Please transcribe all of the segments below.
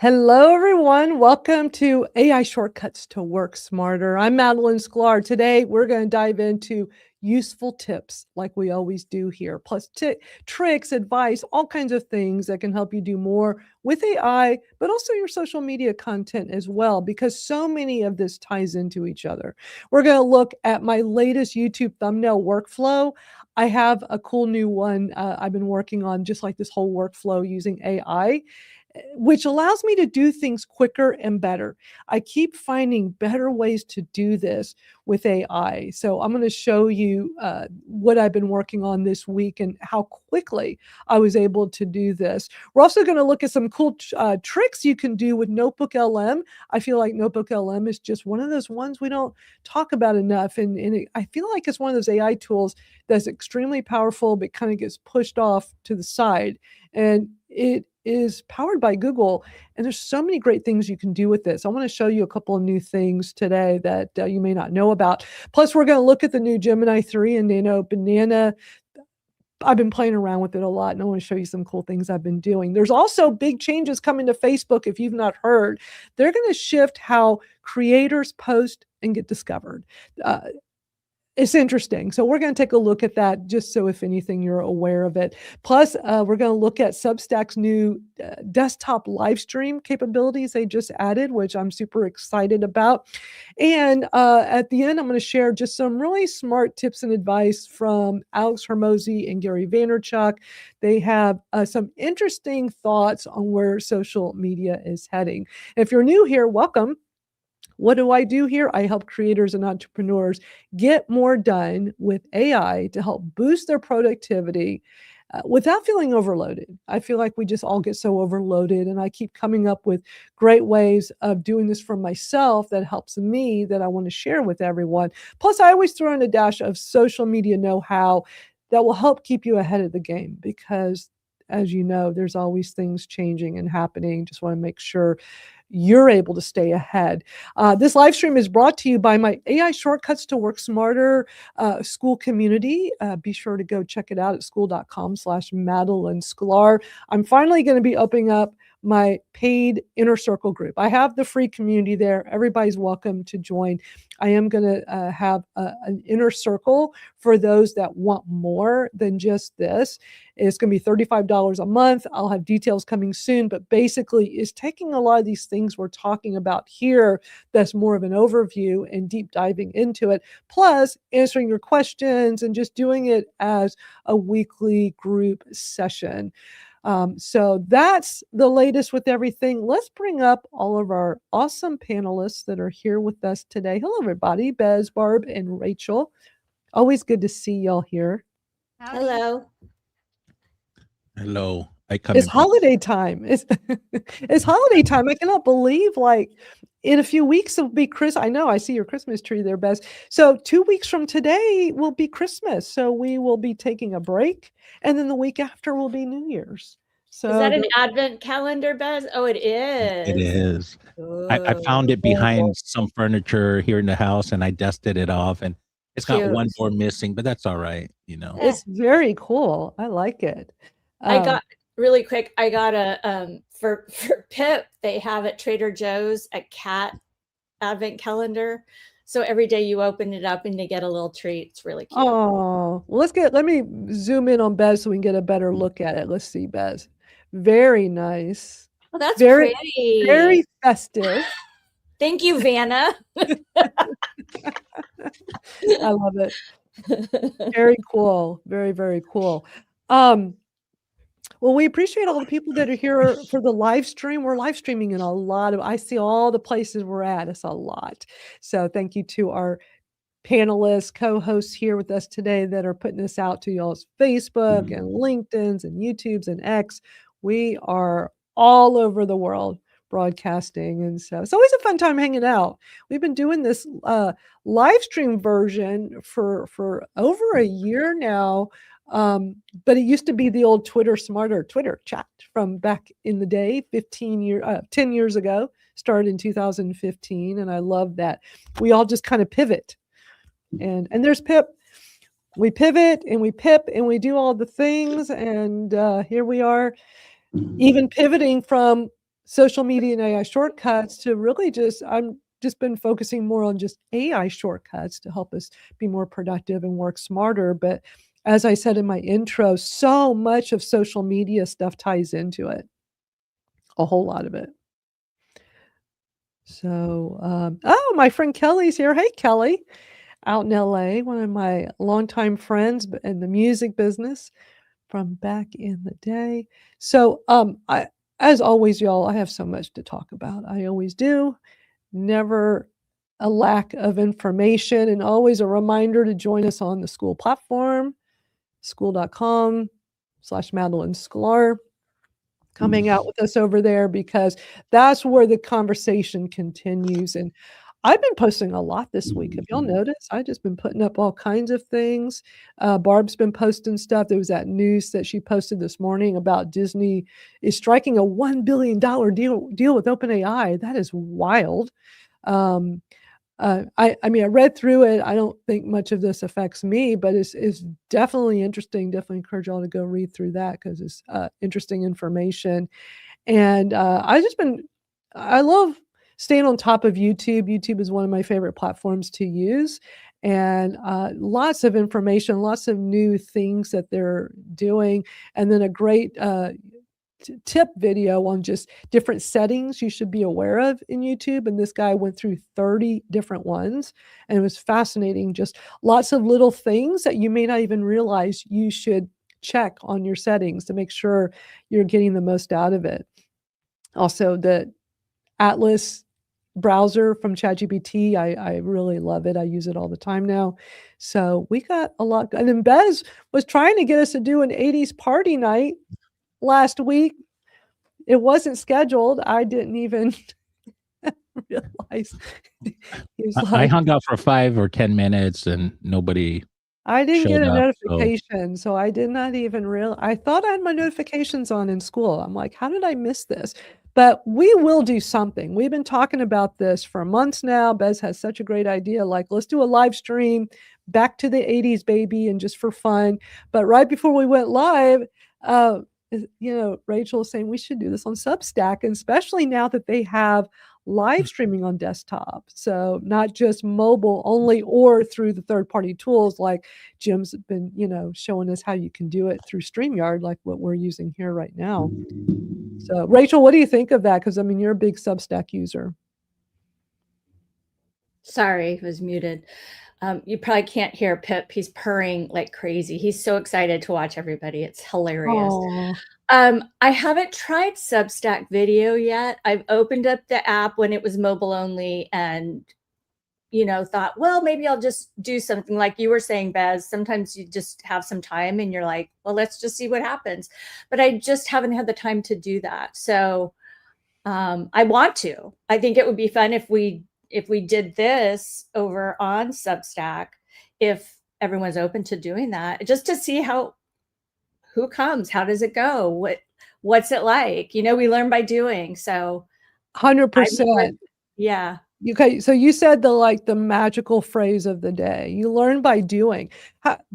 Hello, everyone. Welcome to AI Shortcuts to Work Smarter. I'm Madeline Sklar. Today, we're going to dive into useful tips like we always do here, plus tricks, advice, all kinds of things that can help you do more with AI, but also your social media content as well, because so many of this ties into each other. We're going to look at my latest YouTube thumbnail workflow. I have a cool new one I've been working on, just like this whole workflow using AI, which allows me to do things quicker and better. I keep finding better ways to do this with AI. So I'm going to show you what I've been working on this week and how quickly I was able to do this. We're also going to look at some cool tricks you can do with NotebookLM. I feel like NotebookLM is just one of those ones we don't talk about enough. And I feel like it's one of those AI tools that's extremely powerful, but kind of gets pushed off to the side. And it is powered by Google, and there's so many great things you can do with this. I want to show you a couple of new things today that you may not know about. Plus, we're going to look at the new Gemini 3 and Nano Banana. I've been playing around with it a lot, and I want to show you some cool things I've been doing. There's also big changes coming to Facebook. If you've not heard, they're going to shift how creators post and get discovered. It's interesting. So we're going to take a look at that, just so if anything, you're aware of it. Plus, we're going to look at Substack's new desktop live stream capabilities they just added, which I'm super excited about. And at the end, I'm going to share just some really smart tips and advice from Alex Hormozi and Gary Vaynerchuk. They have some interesting thoughts on where social media is heading. If you're new here, welcome. What do I do here? I help creators and entrepreneurs get more done with AI to help boost their productivity without feeling overloaded. I feel like we just all get so overloaded, and I keep coming up with great ways of doing this for myself that helps me, that I want to share with everyone. Plus, I always throw in a dash of social media know-how that will help keep you ahead of the game, because as you know, there's always things changing and happening. Just want to make sure you're able to stay ahead. This live stream is brought to you by my AI Shortcuts to Work Smarter SKOOL community. Be sure to go check it out at skool.com/Madeline Sklar. I'm finally going to be opening up my paid inner circle group. I have the free community there. Everybody's welcome to join. I am going to have an inner circle for those that want more than just this. It's going to be $35 a month. I'll have details coming soon, but basically it's taking a lot of these things we're talking about here, that's more of an overview, and deep diving into it, plus answering your questions and just doing it as a weekly group session. So that's the latest with everything. Let's bring up all of our awesome panelists that are here with us today. Hello, everybody. Bez, Barb, and Rachel. Always good to see y'all here. Howdy. Hello. Hello. It's holiday time. It's holiday time. I cannot believe, like, in a few weeks it'll be Christmas. I know, I see your Christmas tree there, Bez. So 2 weeks from today will be Christmas. So we will be taking a break, and then the week after will be New Year's. So Is that an advent calendar, Bez? Oh, it is. It is. I found it behind some furniture here in the house, and I dusted it off, and it's got one door missing, but that's all right, you know. It's very cool. I like it. I got really quick. I got a for Pip. They have at Trader Joe's a cat advent calendar. So every day you open it up and you get a little treat. It's really cute. Oh, well, let me zoom in on Bez so we can get a better look at it. Let's see, Bez. Very nice. Oh, that's very pretty. Very festive. Thank you, Vanna. I love it. Very cool. Very, very cool. Well, we appreciate all the people that are here for the live stream. We're live streaming in a lot of, I see all the places we're at. It's a lot. So thank you to our panelists, co-hosts here with us today that are putting this out to y'all's Facebook and LinkedIn's and YouTube's and X. We are all over the world broadcasting, and so it's always a fun time hanging out. We've been doing this live stream version for over a year now, but it used to be the old Twitter chat from back in the day, 10 years ago. Started in 2015, and I love that we all just kind of pivot. And there's Pip. We pivot and we pip and we do all the things, and here we are, even pivoting from social media and AI shortcuts to really I'm just been focusing more on just AI shortcuts to help us be more productive and work smarter. But as I said in my intro, so much of social media stuff ties into it, a whole lot of it. So, oh, my friend Kelly's here. Hey, Kelly, out in LA, one of my longtime friends in the music business from back in the day. So, as always, y'all, I have so much to talk about. I always do. Never a lack of information, and always a reminder to join us on the SKOOL platform, skool.com/Madeline Sklar. Come hang out with us over there because that's where the conversation continues. And I've been posting a lot this week. Have y'all noticed? I've just been putting up all kinds of things. Barb's been posting stuff. There was that news that she posted this morning about Disney is striking a $1 billion deal with OpenAI. That is wild. I mean, I read through it. I don't think much of this affects me, but it's definitely interesting. Definitely encourage y'all to go read through that because it's interesting information. And I love staying on top of YouTube. YouTube is one of my favorite platforms to use. And lots of information, lots of new things that they're doing. And then a great tip video on just different settings you should be aware of in YouTube. And this guy went through 30 different ones. And it was fascinating. Just lots of little things that you may not even realize you should check on your settings to make sure you're getting the most out of it. Also, the Atlas browser from ChatGPT, I really love it. I use it all the time now. So we got a lot. And then Bez was trying to get us to do an 80s party night last week. It wasn't scheduled. I didn't even realize. I hung out for 5 or 10 minutes and nobody I didn't get a showed up, notification, so I did not even I thought I had my notifications on in school. I'm like, how did I miss this? But we will do something. We've been talking about this for months now. Bez has such a great idea. Like, let's do a live stream back to the 80s, baby, and just for fun. But right before we went live, Rachel was saying we should do this on Substack, and especially now that they have live streaming on desktop. So not just mobile only or through the third-party tools like Jim's been, showing us how you can do it through StreamYard, like what we're using here right now. So Rachel, what do you think of that? Because I mean, you're a big Substack user. Sorry, I was muted. You probably can't hear Pip. He's purring like crazy. He's so excited to watch everybody. It's hilarious. Aww. I haven't tried Substack video yet. I've opened up the app when it was mobile only and, thought, well, maybe I'll just do something like you were saying, Bez. Sometimes you just have some time and you're like, well, let's just see what happens. But I just haven't had the time to do that. So I want to. I think it would be fun if we did this over on Substack, if everyone's open to doing that, just to see who comes, how does it go? What's it like? We learn by doing. So 100%. Yeah. Okay. So you said the magical phrase of the day, you learn by doing.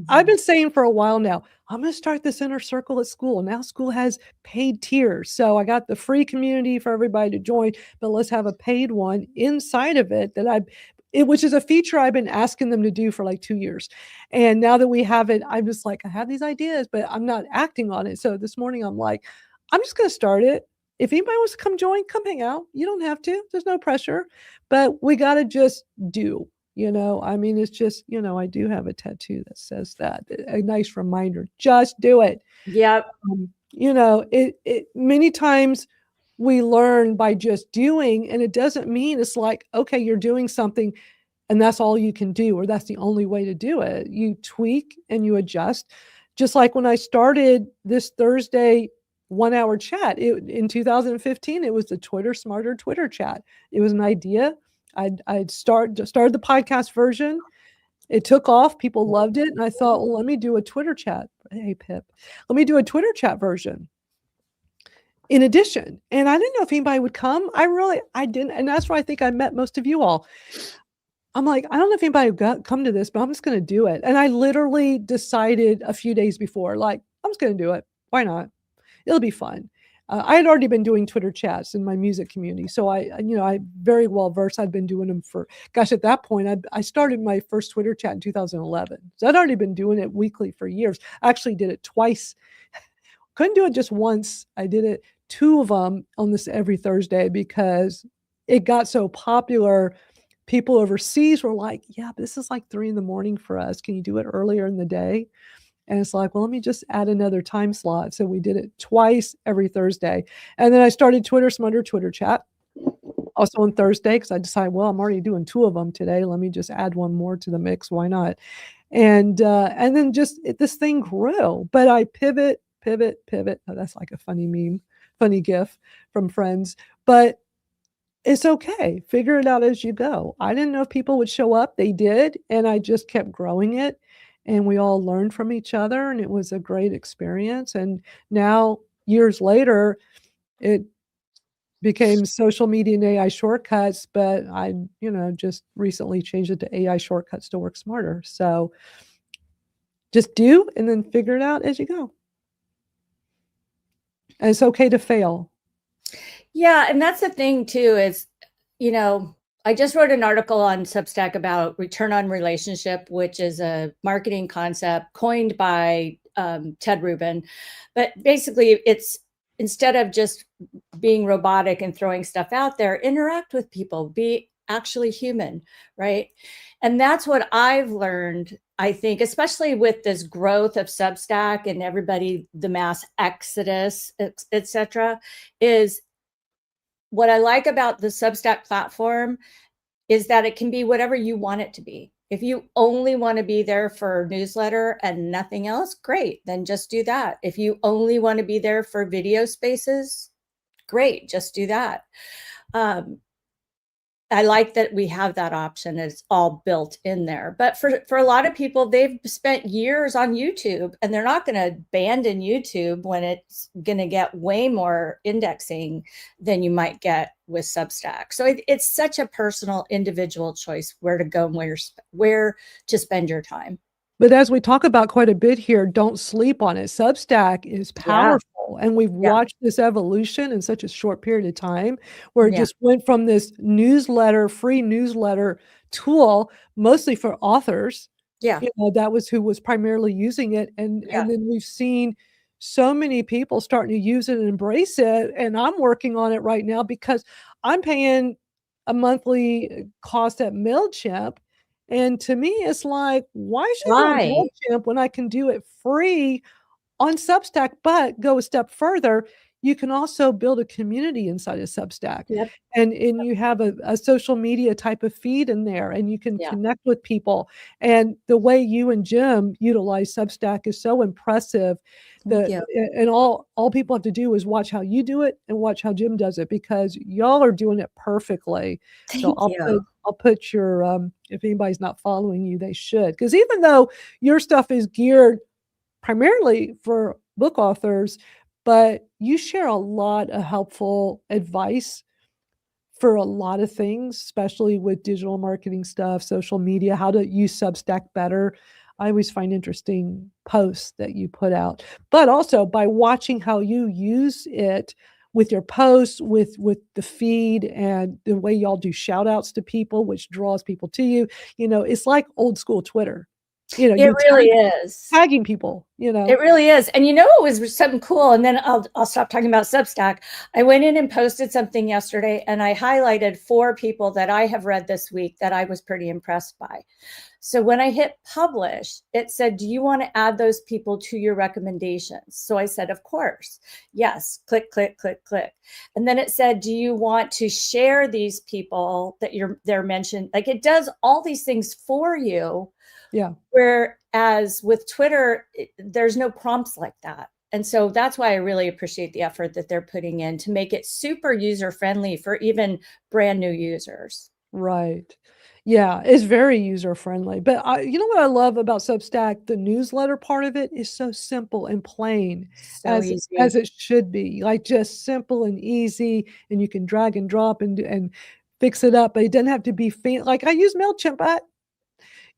I've been saying for a while now, I'm going to start this inner circle at school. Now school has paid tiers. So I got the free community for everybody to join, but let's have a paid one inside of it which is a feature I've been asking them to do for like 2 years. And now that we have it, I'm just like, I have these ideas, but I'm not acting on it. So this morning I'm like, I'm just going to start it. If anybody wants to come join, come hang out. You don't have to. There's no pressure. But we got to just do, I mean, it's just, I do have a tattoo that says that. A nice reminder. Just do it. Yep. Many times we learn by just doing, and it doesn't mean it's like, okay, you're doing something and that's all you can do, or that's the only way to do it. You tweak and you adjust. Just like when I started this Thursday 1-hour chat in 2015, it was the Smarter Twitter chat. It was an idea. I'd started the podcast version. It took off. People loved it. And I thought, well, let me do a Twitter chat. Hey, Pip, let me do a Twitter chat version. In addition, and I didn't know if anybody would come. I didn't. And that's where I think I met most of you all. I'm like, I don't know if anybody would come to this, but I'm just going to do it. And I literally decided a few days before, like, I'm just going to do it. Why not? It'll be fun. I had already been doing Twitter chats in my music community, so I very well versed. I'd been doing them for, gosh, at that point, I started my first Twitter chat in 2011. So I'd already been doing it weekly for years. I actually did it twice. Couldn't do it just once. I did it 2 of them on this every Thursday because it got so popular. People overseas were like, "Yeah, this is like 3 in the morning for us. Can you do it earlier in the day?" And it's like, "Well, let me just add another time slot." So we did it twice every Thursday. And then I started Twitter Smarter Twitter chat also on Thursday because I decided, well, I'm already doing 2 of them today. Let me just add 1 more to the mix. Why not? And then just this thing grew. But I pivot. Oh, that's like a funny meme, funny GIF from friends. But it's okay. Figure it out as you go. I didn't know if people would show up. They did, and I just kept growing it, and we all learned from each other, and it was a great experience. And now, years later, it became social media and AI shortcuts, but I, just recently changed it to AI shortcuts to work smarter. So just do and then figure it out as you go. And it's okay to fail. Yeah, and that's the thing too is, I just wrote an article on Substack about return on relationship, which is a marketing concept coined by Ted Rubin. But basically, it's instead of just being robotic and throwing stuff out there, interact with people, be actually human, right? And that's what I've learned, I think, especially with this growth of Substack and everybody, the mass exodus, et cetera, is what I like about the Substack platform is that it can be whatever you want it to be. If you only want to be there for newsletter and nothing else, great, then just do that. If you only want to be there for video spaces, great, just do that. I like that we have that option. It's all built in there. But for a lot of people, they've spent years on YouTube and they're not going to abandon YouTube when it's going to get way more indexing than you might get with Substack. So it's such a personal, individual choice where to go and where to spend your time. But as we talk about quite a bit here, don't sleep on it. Substack is powerful, and we've watched this evolution in such a short period of time where it just went from this newsletter, free newsletter tool, mostly for authors. That was who was primarily using it. And then we've seen so many people starting to use it and embrace it. And I'm working on it right now because I'm paying a monthly cost at MailChimp. And to me, it's like, why should I do MailChimp when I can do it free on Substack? But go a step further, you can also build a community inside of Substack. And you have a social media type of feed in there, and you can connect with people. And the way you and Jim utilize Substack is so impressive. And all people have to do is watch how you do it and watch how Jim does it, because y'all are doing it perfectly. So I'll put your if anybody's not following you, they should, because even though your stuff is geared primarily for book authors, but you share a lot of helpful advice for a lot of things, especially with digital marketing stuff, social media, how to use Substack better. I always find interesting posts that you put out, but also by watching how you use it with your posts, with the feed, and the way y'all do shout outs to people, which draws people to you. It's like old school Twitter. It really is. Tagging people, It really is. And it was something cool. And then I'll stop talking about Substack. I went in and posted something yesterday, and I highlighted 4 people that I have read this week that I was pretty impressed by. So when I hit publish, it said, do you want to add those people to your recommendations? So I said, of course. Yes. Click, click, click, click. And then it said, do you want to share these people that they're mentioned? Like, it does all these things for you. Whereas with Twitter, there's no prompts like that. And so that's why I really appreciate the effort that they're putting in to make it super user-friendly for even brand new users. Right. Yeah, it's very user-friendly. But what I love about Substack, the newsletter part of it is so simple and plain, as it should be. Like, just simple and easy, and you can drag and drop and fix it up. But it doesn't have to be like I use MailChimp, but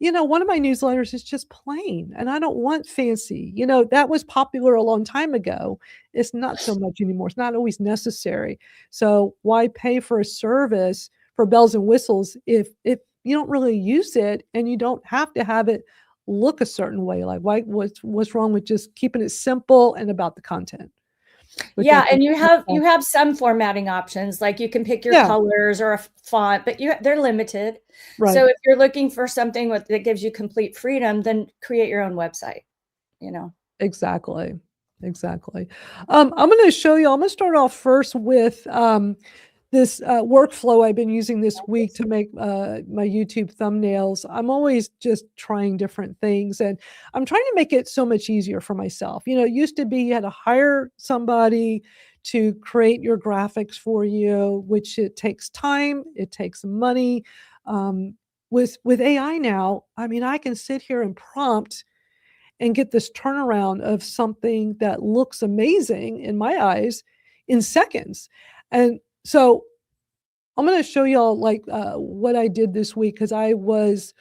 one of my newsletters is just plain, and I don't want fancy. That was popular a long time ago. It's not so much anymore. It's not always necessary. So why pay for a service for bells and whistles if you don't really use it and you don't have to have it look a certain way? Like, what's wrong with just keeping it simple and about the content? Yeah, and you have some formatting options, like you can pick your colors or a font, but they're limited. Right. So if you're looking for something that gives you complete freedom, then create your own website, Exactly. I'm going to show you, I'm going to start off first with this workflow I've been using this week to make my YouTube thumbnails. I'm always just trying different things, and I'm trying to make it so much easier for myself. It used to be you had to hire somebody to create your graphics for you, which it takes time, it takes money. With AI now, I mean, I can sit here and prompt and get this turnaround of something that looks amazing in my eyes in seconds. And so I'm going to show y'all what I did this week, because I was,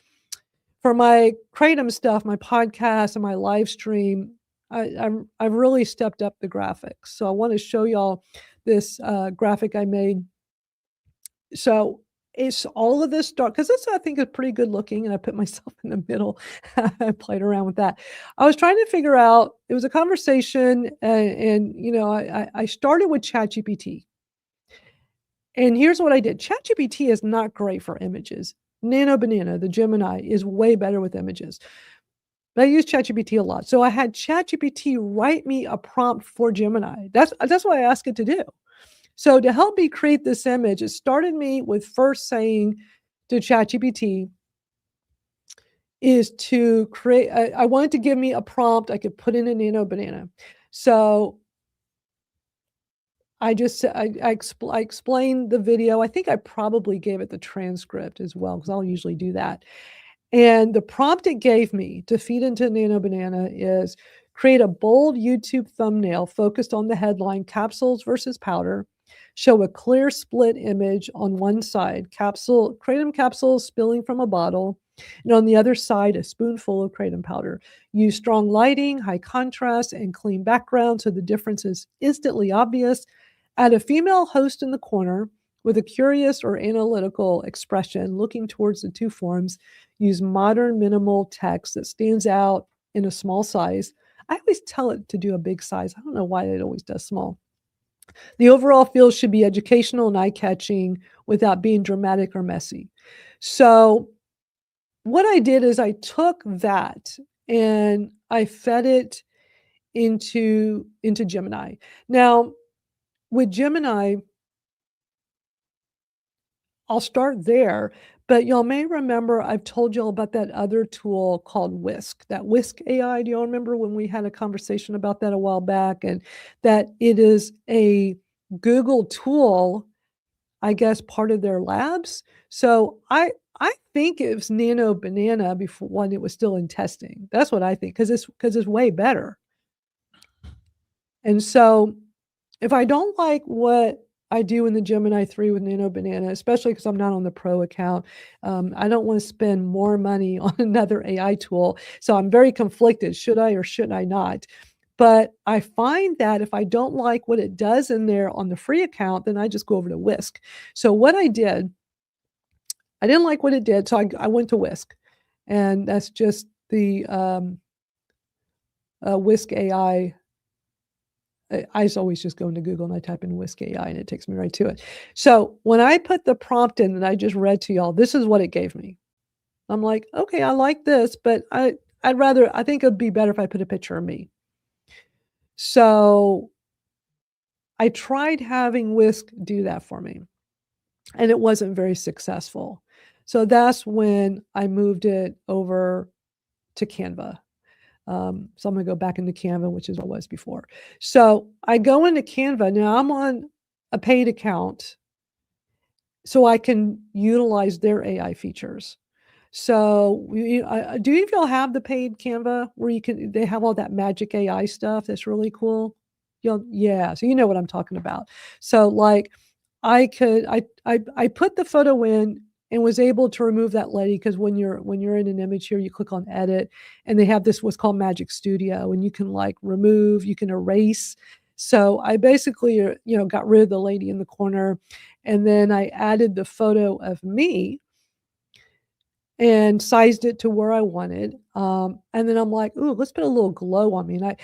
for my Kratom stuff, my podcast and my live stream, I've really stepped up the graphics. So I want to show y'all this graphic I made. So it's all of this dark, because this I think is pretty good looking, and I put myself in the middle. I played around with that. I was trying to figure out, it was a conversation, and I started with ChatGPT. And here's what I did. ChatGPT is not great for images. Nano Banana, the Gemini, is way better with images. But I use ChatGPT a lot. So I had ChatGPT write me a prompt for Gemini. That's what I asked it to do. So to help me create this image, it started me with first saying to ChatGPT is to create, I wanted to give me a prompt I could put in a Nano Banana. So I explained the video. I think I probably gave it the transcript as well, because I'll usually do that. And the prompt it gave me to feed into Nano Banana is create a bold YouTube thumbnail focused on the headline, capsules versus powder. Show a clear split image on one side, kratom capsules spilling from a bottle, and on the other side, a spoonful of kratom powder. Use strong lighting, high contrast, and clean background so the difference is instantly obvious. Add a female host in the corner with a curious or analytical expression looking towards the two forms. Use modern minimal text that stands out in a small size. I always tell it to do a big size. I don't know why it always does small. The overall feel should be educational and eye-catching without being dramatic or messy. So what I did is I took that and I fed it into Gemini. Now, with Gemini, I'll start there, but y'all may remember I've told y'all about that other tool called Whisk, that Whisk AI. Do y'all remember when we had a conversation about that a while back? And that it is a Google tool, I guess, part of their labs. So I think it was Nano Banana before, when it was still in testing. That's what I think, because it's way better. And so if I don't like what I do in the Gemini 3 with Nano Banana, especially because I'm not on the pro account, I don't want to spend more money on another AI tool. So I'm very conflicted. Should I or should I not? But I find that if I don't like what it does in there on the free account, then I just go over to Whisk. So what I did, I didn't like what it did, so I went to Whisk. And that's just the Whisk AI. I always just go into Google and I type in Whisk AI and it takes me right to it. So when I put the prompt in that I just read to y'all, this is what it gave me. I'm like, okay, I like this, but I think it'd be better if I put a picture of me. So I tried having Whisk do that for me, and it wasn't very successful. So that's when I moved it over to Canva. So I'm going to go back into Canva, which is what it was before. So I go into Canva. Now I'm on a paid account, so I can utilize their AI features. So do you of y'all have the paid Canva where they have all that magic AI stuff that's really cool? Yeah, so you know what I'm talking about. So like I put the photo in, and was able to remove that lady, because when you're in an image here, you click on edit, and they have this what's called Magic Studio, and you can like remove, you can erase. So I basically, got rid of the lady in the corner, and then I added the photo of me and sized it to where I wanted. And then I'm like, ooh, let's put a little glow on me. And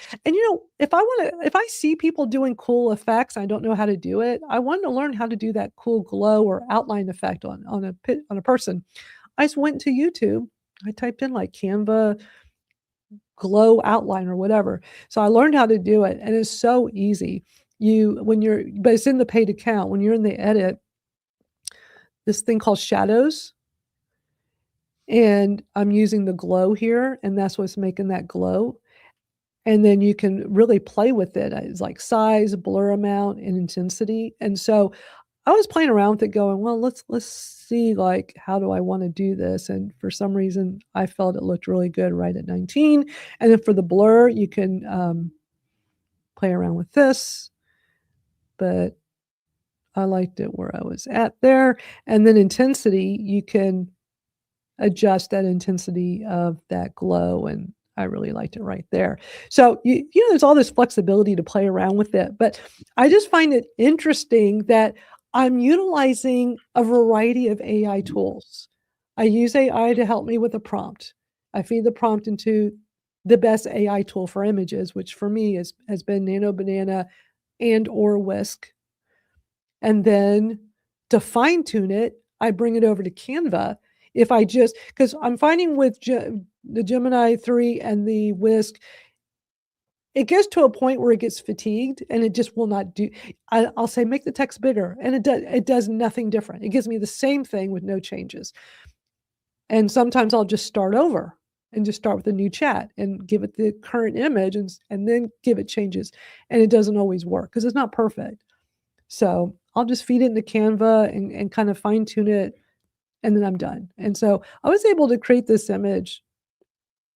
if I see people doing cool effects, I don't know how to do it. I wanted to learn how to do that cool glow or outline effect on a person. I just went to YouTube. I typed in like Canva glow outline or whatever. So I learned how to do it, and it's so easy. But it's in the paid account. When you're in the edit, this thing called shadows, and I'm using the glow here, and that's what's making that glow. And then you can really play with it. It's like size, blur amount, and intensity. And so I was playing around with it going, well, let's see, like, how do I want to do this? And for some reason, I felt it looked really good right at 19. And then for the blur, you can play around with this, but I liked it where I was at there. And then intensity, you can adjust that intensity of that glow, and I really liked it right there. So there's all this flexibility to play around with it, but I just find it interesting that I'm utilizing a variety of AI tools. I use AI to help me with a prompt. I feed the prompt into the best AI tool for images, which for me has been Nano Banana and or Whisk. And then to fine tune it, I bring it over to Canva. Because I'm finding with the Gemini 3 and the Whisk, it gets to a point where it gets fatigued and it just will not do. I'll say, make the text bigger, and it does nothing different. It gives me the same thing with no changes. And sometimes I'll just start over and just start with a new chat and give it the current image and then give it changes. And it doesn't always work because it's not perfect. So I'll just feed it into Canva and kind of fine tune it, and then I'm done. And so I was able to create this image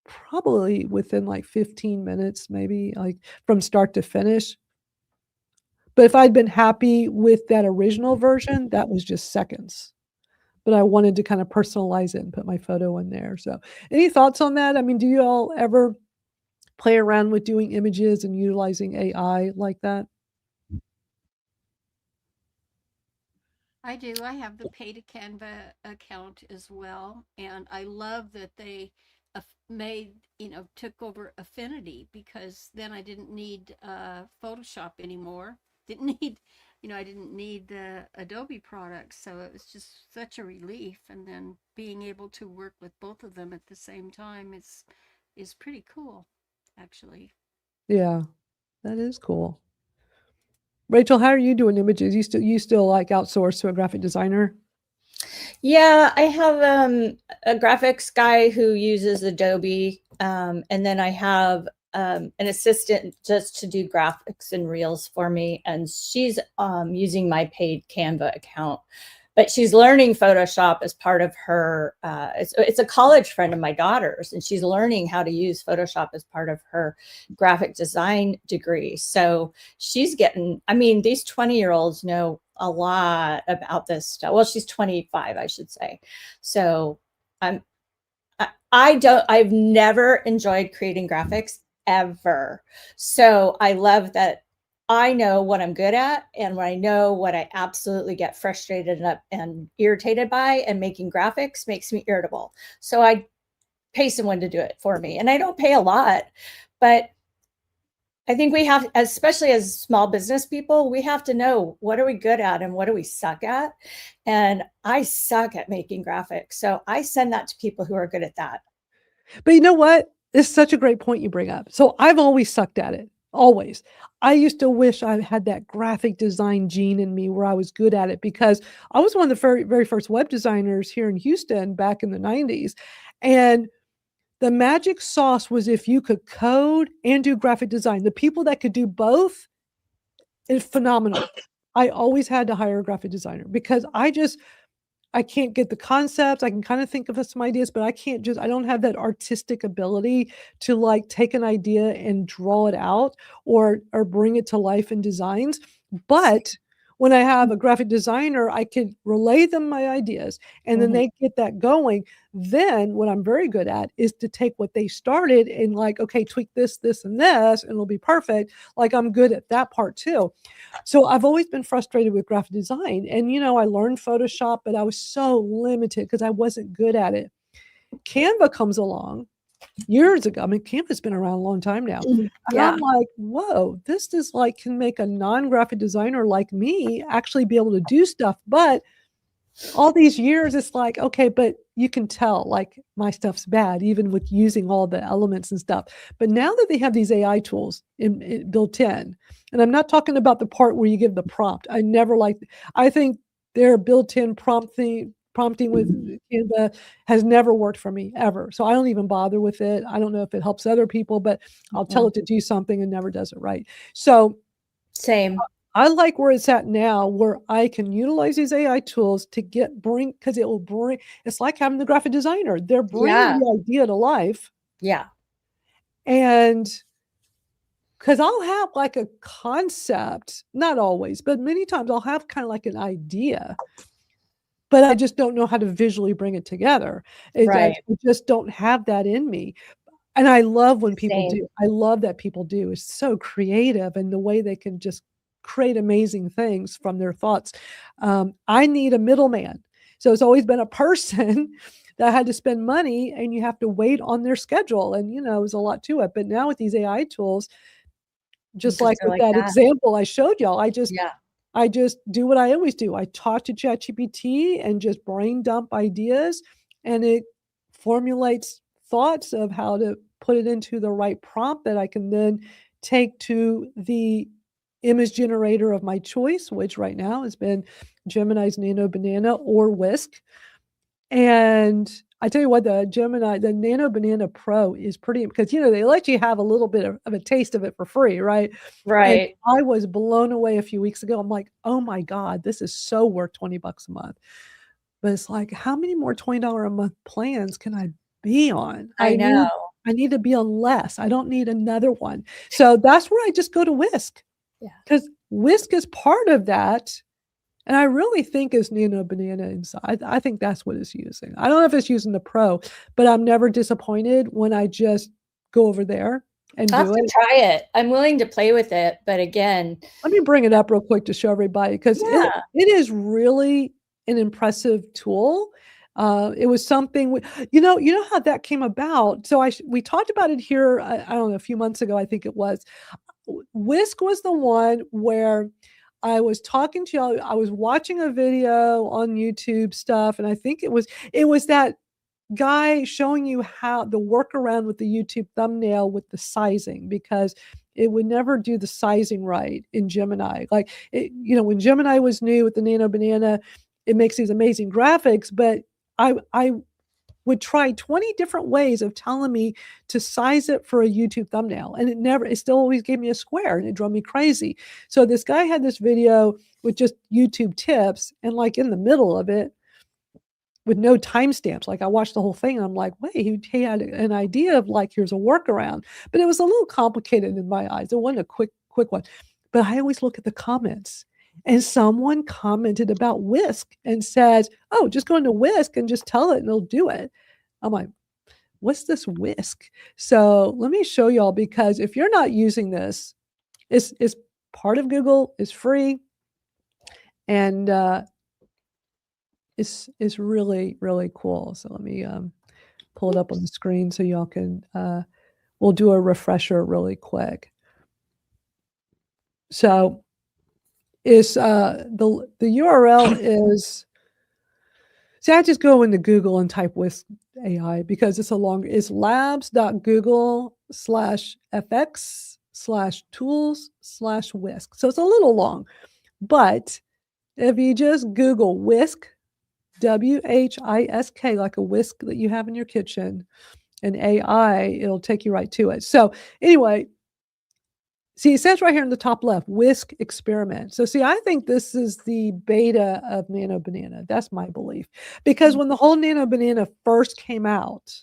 probably within like 15 minutes, maybe, like from start to finish. But if I'd been happy with that original version, that was just seconds. But I wanted to kind of personalize it and put my photo in there. So any thoughts on that? I mean, do you all ever play around with doing images and utilizing AI like that? I do. I have the Pay to Canva account as well, and I love that they took over Affinity, because then I didn't need Photoshop anymore. I didn't need the Adobe products, so it was just such a relief. And then being able to work with both of them at the same time is pretty cool, actually. Yeah, that is cool. Rachel, how are you doing images? You still like outsource to a graphic designer? Yeah, I have a graphics guy who uses Adobe, and then I have an assistant just to do graphics and reels for me, and she's using my paid Canva account. But she's learning Photoshop as part of her, it's a college friend of my daughter's, and she's learning how to use Photoshop as part of her graphic design degree. So she's getting, these 20-year-olds know a lot about this stuff. Well, she's 25, I should say. So I've never enjoyed creating graphics ever. So I love that I know what I'm good at, and when I know what I absolutely get frustrated and irritated by, and making graphics makes me irritable. So I pay someone to do it for me, and I don't pay a lot, but I think we have, especially as small business people, we have to know what are we good at and what do we suck at. And I suck at making graphics. So I send that to people who are good at that. But you know what? It's such a great point you bring up. So I've always sucked at it. Always. I used to wish I had that graphic design gene in me where I was good at it, because I was one of the very, very first web designers here in Houston back in the 90s. And the magic sauce was if you could code and do graphic design. The people that could do both is phenomenal. I always had to hire a graphic designer because I can't get the concepts. I can kind of think of some ideas, but I don't have that artistic ability to like take an idea and draw it out or bring it to life in designs. But when I have a graphic designer, I could relay them my ideas and then they get that going. Then what I'm very good at is to take what they started and like, okay, tweak this, this, and this, and it'll be perfect. Like I'm good at that part too. So I've always been frustrated with graphic design. And, you know, I learned Photoshop, but I was so limited because I wasn't good at it. Canva comes along years ago. I mean, Canva's been around a long time now. And I'm like, whoa, this is like can make a non-graphic designer like me actually be able to do stuff. But all these years, it's like, okay, but you can tell like my stuff's bad, even with using all the elements and stuff. But now that they have these AI tools built in, and I'm not talking about the part where you give the prompt. I never liked, I think their built-in prompting with Canva has never worked for me ever. So I don't even bother with it. I don't know if it helps other people, but I'll tell it to do something and never does it right. So same. I like where it's at now, where I can utilize these AI tools to because it will bring, it's like having the graphic designer. They're bringing the idea to life. Yeah. And because I'll have like a concept, not always, but many times I'll have kind of like an idea, but I just don't know how to visually bring it together. I just don't have that in me. And I love when people do. I love that people do. It's so creative and the way they can just create amazing things from their thoughts. I need a middleman. So it's always been a person that had to spend money and you have to wait on their schedule. And, you know, there's a lot to it. But now with these AI tools, just like with that example I showed y'all, I just do what I always do. I talk to ChatGPT and just brain dump ideas, and it formulates thoughts of how to put it into the right prompt that I can then take to the image generator of my choice, which right now has been Gemini's Nano Banana or Whisk. And I tell you what, the Nano Banana Pro is pretty, because, you know, they let you have a little bit of a taste of it for free, right? Right. And I was blown away a few weeks ago. I'm like, oh my God, this is so worth $20 a month. But it's like, how many more $20 a month plans can I be on? I know. I need to be on less. I don't need another one. So that's where I just go to Whisk. Yeah. Because Whisk is part of that. And I really think it's Nano Banana inside. I think that's what it's using. I don't know if it's using the Pro, but I'm never disappointed when I just go over there and I'll do have it. to try it. I'm willing to play with it, but again, let me bring it up real quick to show everybody, because it is really an impressive tool. It was something, you know how that came about. So we talked about it here, I don't know, a few months ago, I think it was. Whisk was the one where I was talking to y'all. I was watching a video on YouTube stuff, and I think it was that guy showing you how the workaround with the YouTube thumbnail with the sizing, because it would never do the sizing right in Gemini. Like, you know, when Gemini was new with the Nano Banana, it makes these amazing graphics, but I would try 20 different ways of telling me to size it for a YouTube thumbnail. And it still always gave me a square, and it drove me crazy. So this guy had this video with just YouTube tips, and like in the middle of it, with no timestamps. Like I watched the whole thing and I'm like, wait, he had an idea of like, here's a workaround, but it was a little complicated in my eyes. It wasn't a quick one, but I always look at the comments. And someone commented about Whisk and says, oh, just go into Whisk and just tell it and it'll do it. I'm like, what's this Whisk? So let me show y'all, because if you're not using this, it's part of Google, it's free. And it's really, really cool. So let me pull it up on the screen so y'all can, we'll do a refresher really quick. So is the URL is, see, I just go into Google and type Whisk AI, because it's it's labs.google/fx/tools/Whisk. So it's a little long, but if you just Google Whisk, WHISK, like a whisk that you have in your kitchen, and AI, it'll take you right to it. So anyway, see, it says right here in the top left, Whisk experiment. So see, I think this is the beta of Nano Banana. That's my belief. Because when the whole Nano Banana first came out,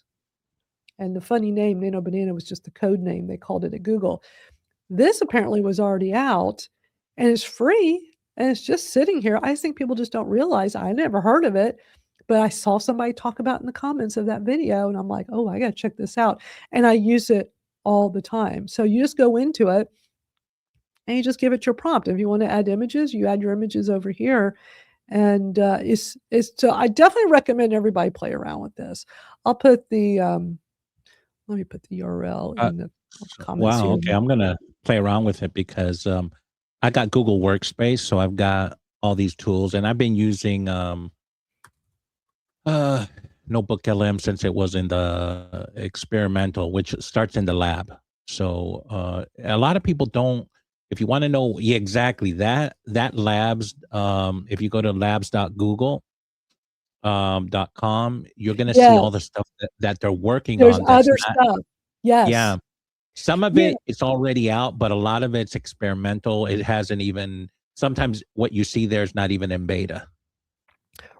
and the funny name, Nano Banana, was just the code name they called it at Google, this apparently was already out, and it's free. and it's just sitting here. I think people just don't realize. I never heard of it, but I saw somebody talk about in the comments of that video, and I'm like, oh, I got to check this out. And I use it all the time. So you just go into it and you just give it your prompt. If you want to add images, you add your images over here. And it's so I definitely recommend everybody play around with this. I'll put the let me put the URL in the comments Wow. here. Okay. I'm going to play around with it because I got Google Workspace. So I've got all these tools and I've been using NotebookLM since it was in the experimental, which starts in the lab. So a lot of people don't. If you want to know exactly that labs, if you go to labs.google.com, you're going to see all the Yes, stuff that they're working there's on. That's other not, stuff. Yes. yeah. Some of Yeah. it's already out, but a lot of it's experimental. It hasn't even. Sometimes what you see there is not even in beta.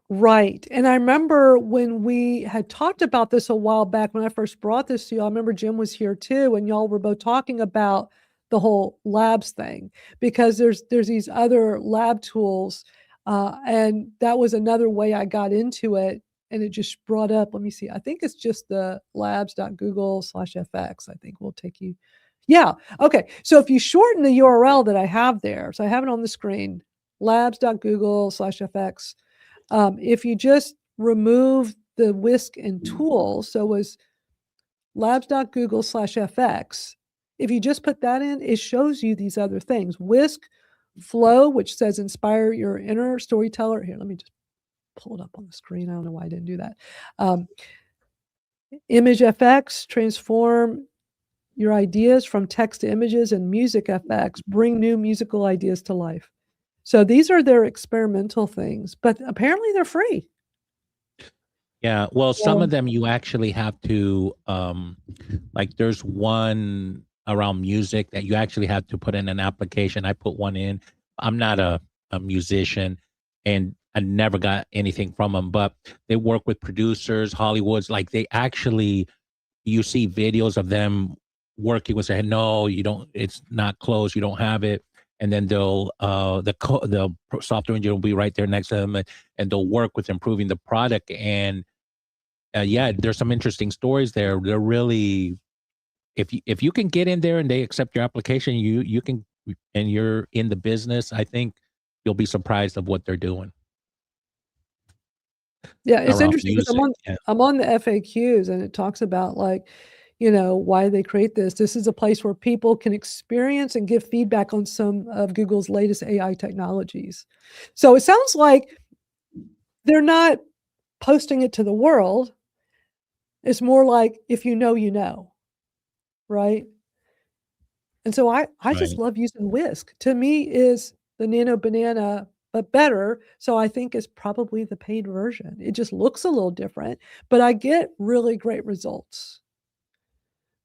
Right. And I remember when we had talked about this a while back when I first brought this to you, I remember Jim was here too, and y'all were both talking about the whole labs thing because there's these other lab tools, and that was another way I got into it. And it just brought up, let me see, I think it's just the labs.google/fx. I think will take you. Yeah. Okay. So if you shorten the URL that I have there, so I have it on the screen, labs.google/fx. If you just remove the Whisk and tools, so it was labs.google/fx. If you just put that in, it shows you these other things. Whisk, flow, which says inspire your inner storyteller. Here, let me just pull it up on the screen. I don't know why I didn't do that. Image FX, transform your ideas from text to images, and music FX, bring new musical ideas to life. So these are their experimental things, but apparently they're free. Yeah, well, some of them you actually have to, like there's one around music that you actually have to put in an application. I put one in. I'm not a musician and I never got anything from them, but they work with producers, Hollywoods, like they actually, you see videos of them working with saying, no, you don't, it's not closed, you don't have it. And then they'll, the software engineer will be right there next to them and they'll work with improving the product. And yeah, there's some interesting stories there. They're really, if you can get in there and they accept your application, you can, and you're in the business, I think you'll be surprised of what they're doing. Yeah, it's around interesting because music. I'm on the FAQs and it talks about like, why they create this. This is a place where people can experience and give feedback on some of Google's latest AI technologies. So it sounds like they're not posting it to the world. It's more like if you know, right? And so I just Right. love using Whisk. To me is the Nano Banana, but better. So I think it's probably the paid version. It just looks a little different, but I get really great results.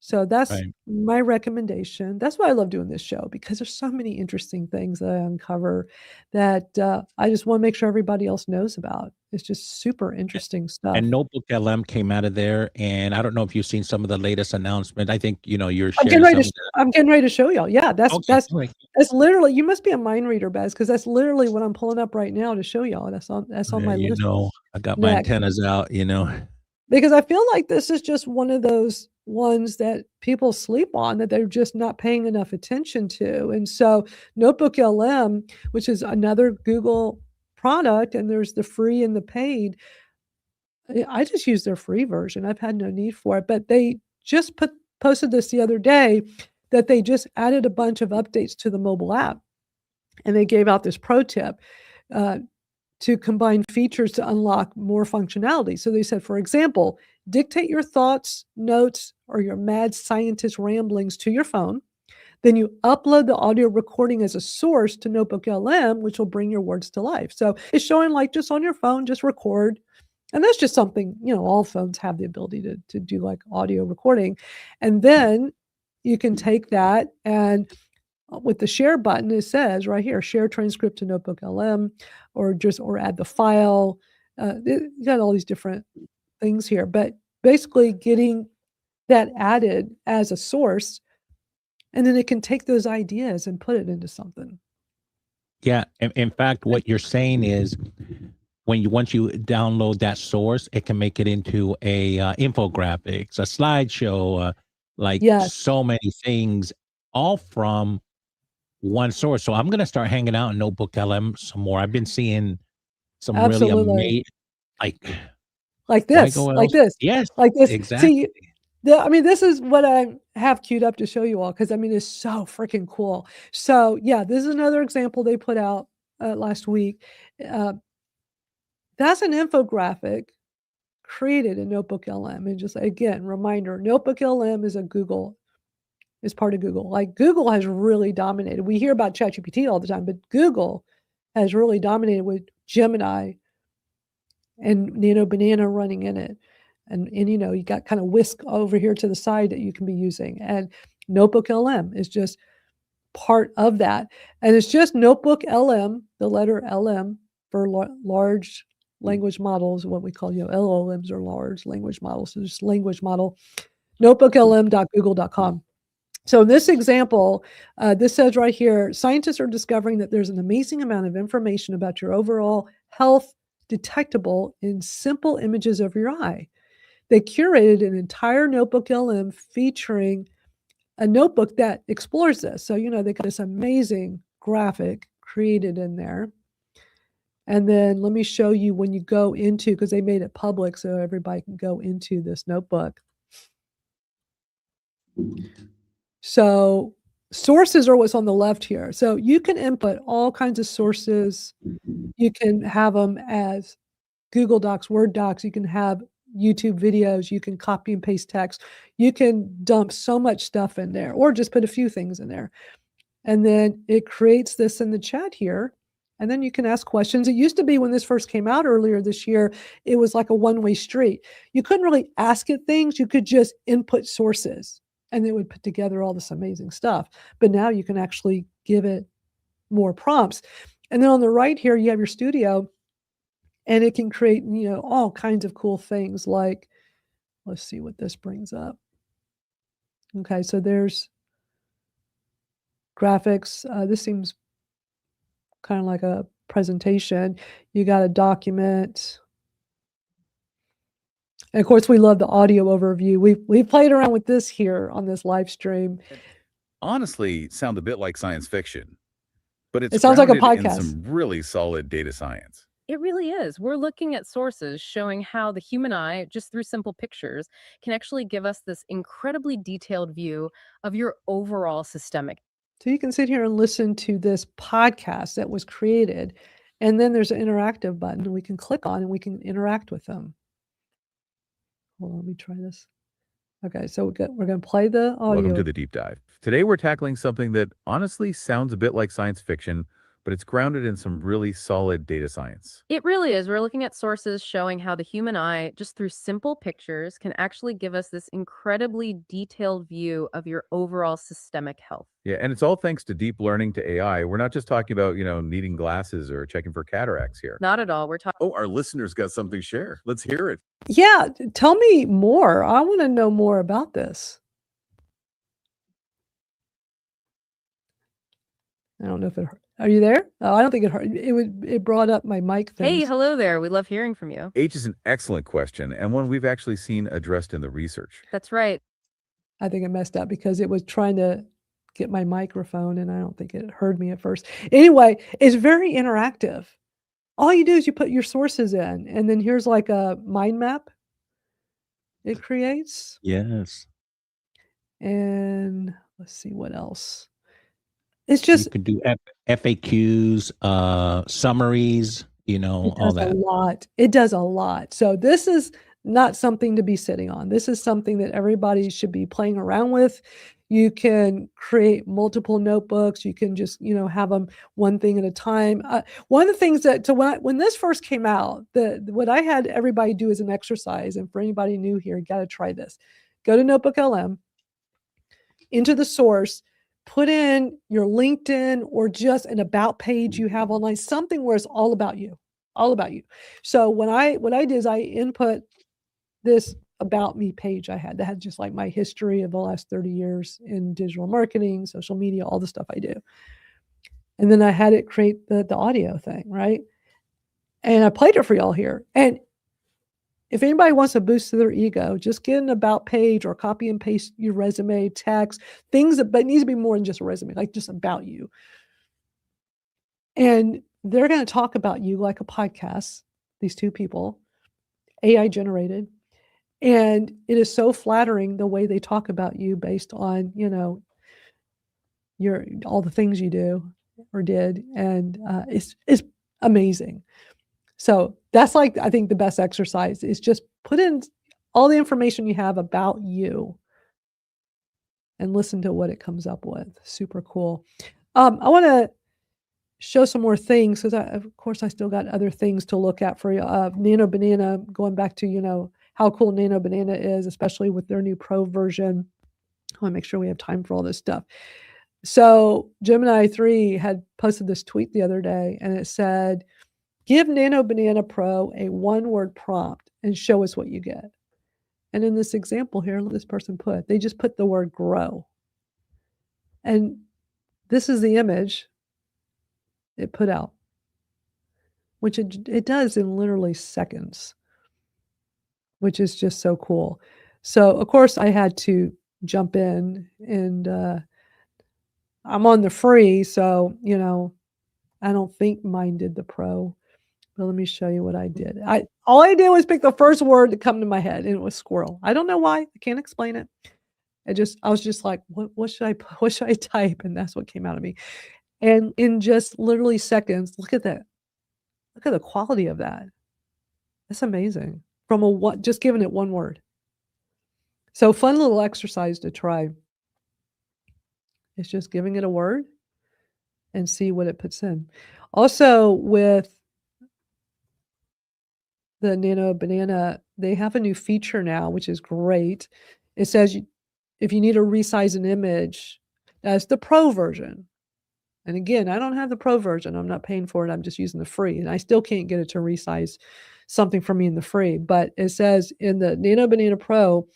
So that's Right. my recommendation. That's why I love doing this show because there's so many interesting things that I uncover that I just want to make sure everybody else knows about. It's just super interesting stuff. And NotebookLM came out of there, and I don't know if you've seen some of the latest announcement. I think you're I'm sharing some of that. I'm getting ready to show y'all. Yeah, Okay, all right. that's literally. You must be a mind reader, Bez, because that's literally what I'm pulling up right now to show y'all. That's on Yeah, my list I got my next. antennas out. Because I feel like this is just one of those ones that people sleep on that they're just not paying enough attention to. And so NotebookLM, which is another Google product, and there's the free and the paid. I just use their free version. I've had no need for it, but they just posted this the other day that they just added a bunch of updates to the mobile app, and they gave out this pro tip. To combine features to unlock more functionality. So they said, for example, dictate your thoughts, notes, or your mad scientist ramblings to your phone. Then you upload the audio recording as a source to NotebookLM, which will bring your words to life. So it's showing like just on your phone, just record. And that's just something, all phones have the ability to do like audio recording. And then you can take that and with the share button, it says right here, share transcript to NotebookLM or add the file. You got all these different things here, but basically getting that added as a source, and then it can take those ideas and put it into something. Yeah. In fact, what you're saying is once you download that source, it can make it into a infographics, a slideshow, like Yes, so many things, all from one source. So I'm gonna start hanging out in Notebook LM some more. I've been seeing some really absolutely. amazing, like, Like why this, go like else? this, Yes, like this. exactly. See, I mean, this is what I have queued up to show you all because I mean, it's so freaking cool. So yeah, this is another example they put out last week. Uh, that's an infographic created in Notebook LM. And just again, reminder, Notebook LM is part of Google. Like Google has really dominated. We hear about ChatGPT all the time, but Google has really dominated with Gemini and Nano Banana running in it. And you know, you got kind of Whisk over here to the side that you can be using. And Notebook LM is just part of that. And it's just Notebook LM, the letter LM for large language models, what we call, LLMs are large language models. So just language model, notebooklm.google.com. So in this example, this says right here, scientists are discovering that there's an amazing amount of information about your overall health detectable in simple images of your eye. They curated an entire Notebook LM featuring a notebook that explores this. So, they got this amazing graphic created in there. And then let me show you when you go into, because they made it public so everybody can go into this notebook. So sources are what's on the left here. So you can input all kinds of sources. You can have them as Google Docs, Word docs. You can have YouTube videos. You can copy and paste text. You can dump so much stuff in there or just put a few things in there. And then it creates this in the chat here. And then you can ask questions. It used to be when this first came out earlier this year, it was like a one-way street. You couldn't really ask it things. You could just input sources and it would put together all this amazing stuff. But now you can actually give it more prompts. And then on the right here, you have your studio and it can create, all kinds of cool things like, let's see what this brings up. Okay, so there's graphics. This seems kind of like a presentation. You got a document. And of course, we love the audio overview. We played around with this here on this live stream. Honestly, sound a bit like science fiction, but it's It sounds like a grounded in podcast. some really solid data science. It really is. We're looking at sources showing how the human eye, just through simple pictures, can actually give us this incredibly detailed view of your overall systemic. So you can sit here and listen to this podcast that was created. And then there's an interactive button we can click on and we can interact with them. Well, let me try this. Okay, so we're going to play the audio. Welcome to the deep dive. Today we're tackling something that honestly sounds a bit like science fiction, but it's grounded in some really solid data science. It really is. We're looking at sources showing how the human eye, just through simple pictures, can actually give us this incredibly detailed view of your overall systemic health. Yeah, and it's all thanks to deep learning to AI. We're not just talking about, needing glasses or checking for cataracts here. Not at all. We're talking. Oh, our listeners got something to share. Let's hear it. Yeah, tell me more. I want to know more about this. I don't know if it hurt. Are you there? Oh, I don't think it hurt. It brought up my mic thing. Hey, hello there. We love hearing from you. H is an excellent question and one we've actually seen addressed in the research. That's right. I think it messed up because it was trying to get my microphone and I don't think it heard me at first. Anyway, it's very interactive. All you do is you put your sources in and then here's like a mind map it creates. Yes. And let's see what else. It's just you can do FAQs, summaries, all that. a lot. It does a lot. So this is not something to be sitting on. This is something that everybody should be playing around with. You can create multiple notebooks. You can just, have them one thing at a time. One of the things that, so when this first came out, what I had everybody do as an exercise, and for anybody new here, you got to try this. Go to NotebookLM, into the source, put in your LinkedIn or just an about page you have online, something where it's all about you, all about you. So what I did is I input this about me page I had that had just like my history of the last 30 years in digital marketing, social media, all the stuff I do. And then I had it create the audio thing, right? And I played it for y'all here. And if anybody wants to boost their ego, just get an about page or copy and paste your resume, text, things that, but it needs to be more than just a resume, like just about you. And they're going to talk about you like a podcast, these two people, AI generated. And it is so flattering the way they talk about you based on, your all the things you do or did. And it's amazing. So that's like, I think the best exercise is just put in all the information you have about you and listen to what it comes up with. Super cool. I want to show some more things because of course I still got other things to look at for you. Nano Banana, going back to, how cool Nano Banana is, especially with their new Pro version. I want to make sure we have time for all this stuff. So Gemini 3 had posted this tweet the other day and it said, give Nano Banana Pro a one-word prompt and show us what you get. And in this example here, this person they just put the word grow. And this is the image it put out, which it does in literally seconds, which is just so cool. So, of course, I had to jump in and I'm on the free, so, I don't think mine did the pro. But let me show you what I did. All I did was pick the first word that come to my head, and it was squirrel. I don't know why. I can't explain it. I was just like, what should I type? And that's what came out of me. And in just literally seconds, look at that. Look at the quality of that. That's amazing. From just giving it one word. So fun little exercise to try. It's just giving it a word and see what it puts in. Also with the Nano Banana, they have a new feature now, which is great. It says if you need to resize an image, that's the Pro version. And again, I don't have the Pro version. I'm not paying for it. I'm just using the free. And I still can't get it to resize something for me in the free. But it says in the Nano Banana Pro,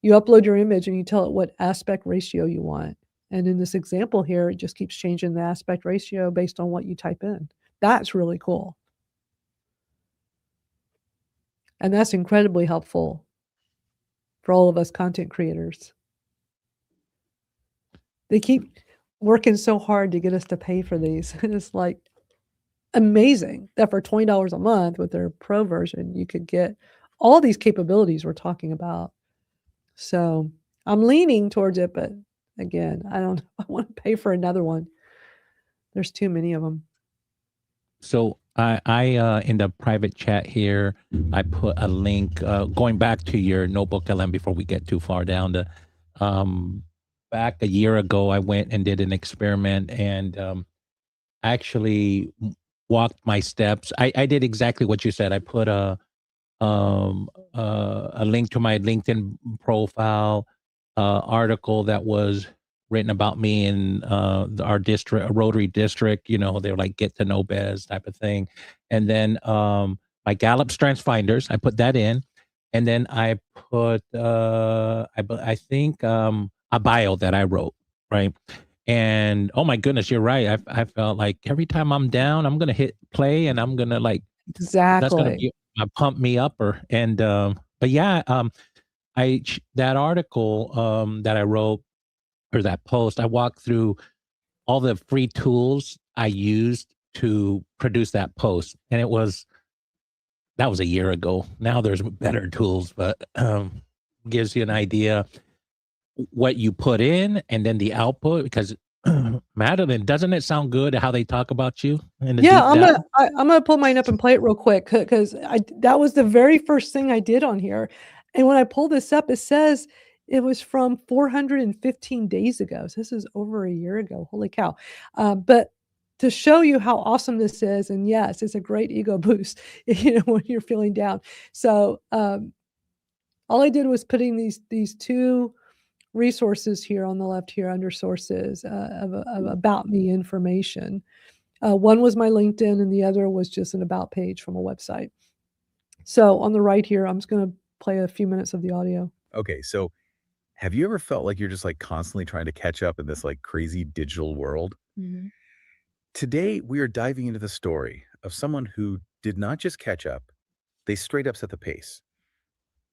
you upload your image and you tell it what aspect ratio you want. And in this example here, it just keeps changing the aspect ratio based on what you type in. That's really cool. And that's incredibly helpful for all of us content creators. They keep working so hard to get us to pay for these. And it's like amazing that for $20 a month with their Pro version, you could get all these capabilities we're talking about. So I'm leaning towards it, but again, I want to pay for another one. There's too many of them. So I in the private chat here, I put a link going back to your NotebookLM before we get too far down. Back a year ago, I went and did an experiment and actually walked my steps. I did exactly what you said. I put a link to my LinkedIn profile, article that was written about me in our district, Rotary district. They're like get to know Bez type of thing, and then my Gallup Strengths Finders. I put that in, and then I put I think a bio that I wrote, right? And oh my goodness, you're right. I felt like every time I'm down, I'm gonna hit play, and I'm gonna that's gonna Exactly. be pump me upper. And but yeah, that article that I wrote or that post, I walked through all the free tools I used to produce that post, and that was a year ago. Now there's better tools, but gives you an idea what you put in and then the output. Because Madeline, doesn't it sound good how they talk about you in the Yeah, deep depth? I'm gonna pull mine up and play it real quick because that was the very first thing I did on here. And when I pull this up, it says it was from 415 days ago. So this is over a year ago. Holy cow. But to show you how awesome this is, and yes, it's a great ego boost, when you're feeling down. So all I did was putting these two resources here on the left here under sources of about me information. One was my LinkedIn and the other was just an about page from a website. So on the right here, I'm just going to play a few minutes of the audio. Okay, so have you ever felt like you're just like constantly trying to catch up in this like crazy digital world? Mhm. Today, we are diving into the story of someone who did not just catch up, they straight up set the pace.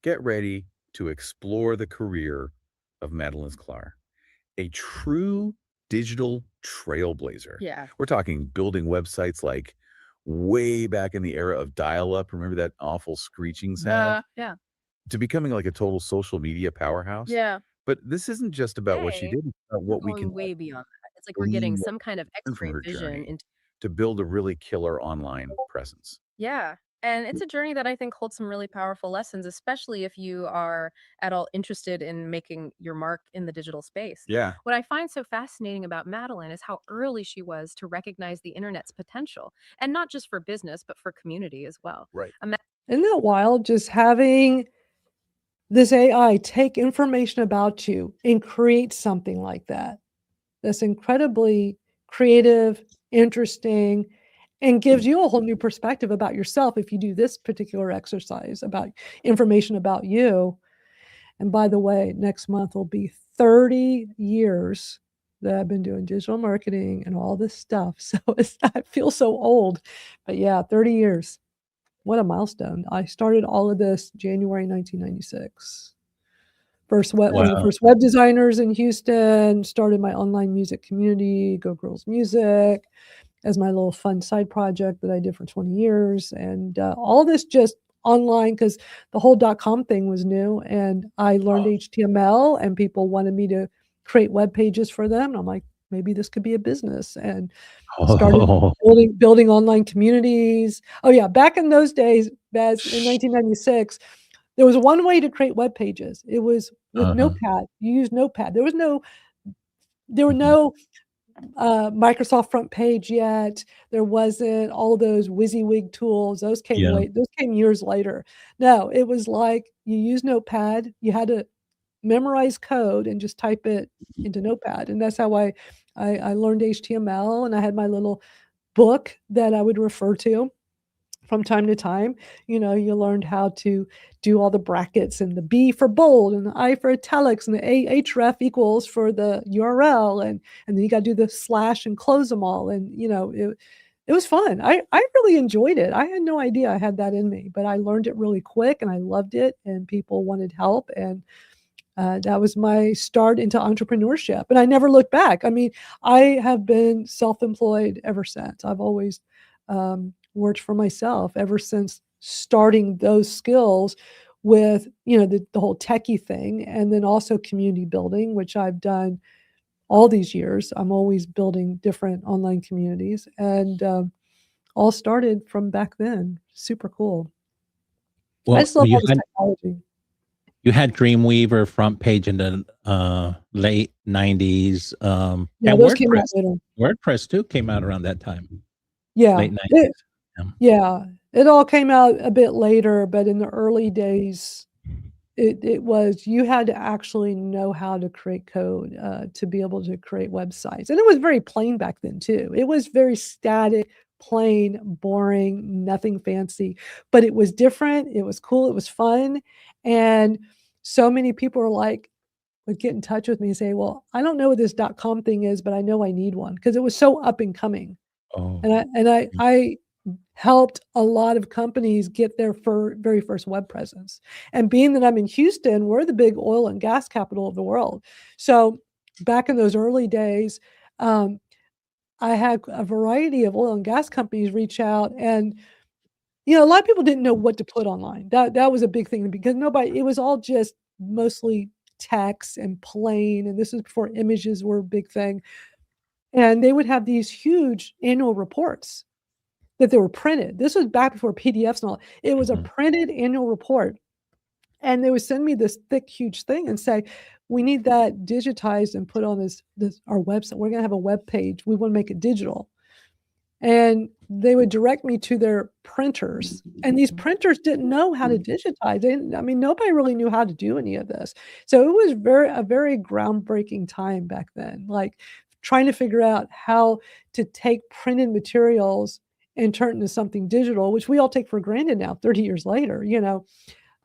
Get ready to explore the career of Madeline Sklar, a true digital trailblazer. Yeah. We're talking building websites like way back in the era of dial-up. Remember that awful screeching sound? Yeah. To becoming like a total social media powerhouse. Yeah. But this isn't just about what she Today, did, it's about we're what we can going way beyond that. It's like we're getting glean some kind of from X-ray her vision journey into to build a really killer online presence. Yeah. And it's a journey that I think holds some really powerful lessons, especially if you are at all interested in making your mark in the digital space. Yeah. What I find so fascinating about Madeline is how early she was to recognize the internet's potential, and not just for business, but for community as well. Right. Isn't that wild? Just having this AI take information about you and create something like that. That's incredibly creative, interesting, and gives you a whole new perspective about yourself if you do this particular exercise about information about you. And by the way, next month will be 30 years that I've been doing digital marketing and all this stuff. So I feel so old. But yeah, 30 years. What a milestone. I started all of this January 1996. One of the Wow. first web designers in Houston, started my online music community, Go Girls Music, as my little fun side project that I did for 20 years. And all this just online because the whole .com thing was new. And I learned HTML and people wanted me to create web pages for them. And I'm like, maybe this could be a business. And started Oh, building online communities. Oh yeah, back in those days, Baz, in 1996, there was one way to create web pages. It was with Notepad. You used Notepad. There were Mhm. no Microsoft front page yet. There wasn't all those WYSIWYG tools. Those Yeah. came years later. No, it was like you use Notepad. You had to memorize code and just type it into Notepad. And that's how I learned HTML, and I had my little book that I would refer to from time to time. You know, you learned how to do all the brackets and the B for bold and the I for italics and the href equals for the URL. And then you got to do the slash and close them all. And, you know, it was fun. I really enjoyed it. I had no idea I had that in me, but I learned it really quick and I loved it and people wanted help. And that was my start into entrepreneurship. And I never looked back. I mean, I have been self-employed ever since. I've always worked for myself ever since starting those skills with, you know, the whole techie thing, and then also community building, which I've done all these years. I'm always building different online communities, and all started from back then. Super cool. I Well, just love all this technology. you had Dreamweaver front page in the late 90s. Yeah, And those came out later. WordPress too came out around that time, Yeah, late 90s. yeah, it all came out a bit later, but in the early days, it was you had to actually know how to create code to be able to create websites, and it was very plain back then too. It was very static, plain, boring, nothing fancy, but it was different. It was cool. It was fun, and so many people are like would get in touch with me and say, "Well, I don't know what this .com thing is, but I know I need one," because it was so up and coming. Oh, And I helped a lot of companies get their very first web presence. And being that I'm in Houston, we're the big oil and gas capital of the world. So back in those early days, I had a variety of oil and gas companies reach out, and you know, a lot of people didn't know what to put online. That was a big thing because it was all just mostly text and plain. And this is before images were a big thing. And they would have these huge annual reports that they were printed. This was back before PDFs and all. It was a printed annual report. And they would send me this thick, huge thing and say, we need that digitized and put on this our website. We're gonna have a web page. We want to make it digital. And they would direct me to their printers. And these printers didn't know how to digitize. I mean, nobody really knew how to do any of this. So it was a very groundbreaking time back then, like trying to figure out how to take printed materials and turn it into something digital, which we all take for granted now, 30 years later. You know,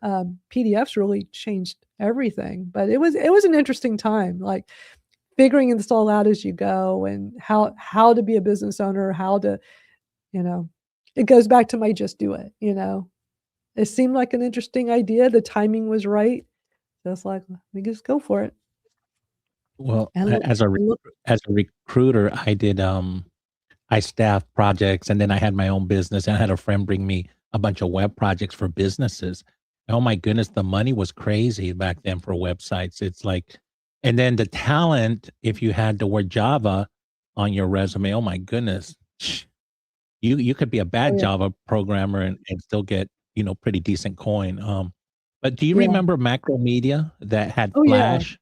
PDFs really changed everything. But it was an interesting time. Like figuring this all out as you go, and how to be a business owner, how to, it goes back to my just do it. It seemed like an interesting idea. The timing was right. So it's like, let me just go for it. Well, And look, as a recruiter, I staffed projects, and then I had my own business, and I had a friend bring me a bunch of web projects for businesses. Oh my goodness, the money was crazy back then for websites. It's like, and then the talent, if you had the word Java on your resume, oh my goodness, you could be a oh bad yeah, Java programmer and still get, pretty decent coin. But do you yeah, remember Macromedia that had oh yeah. Flash?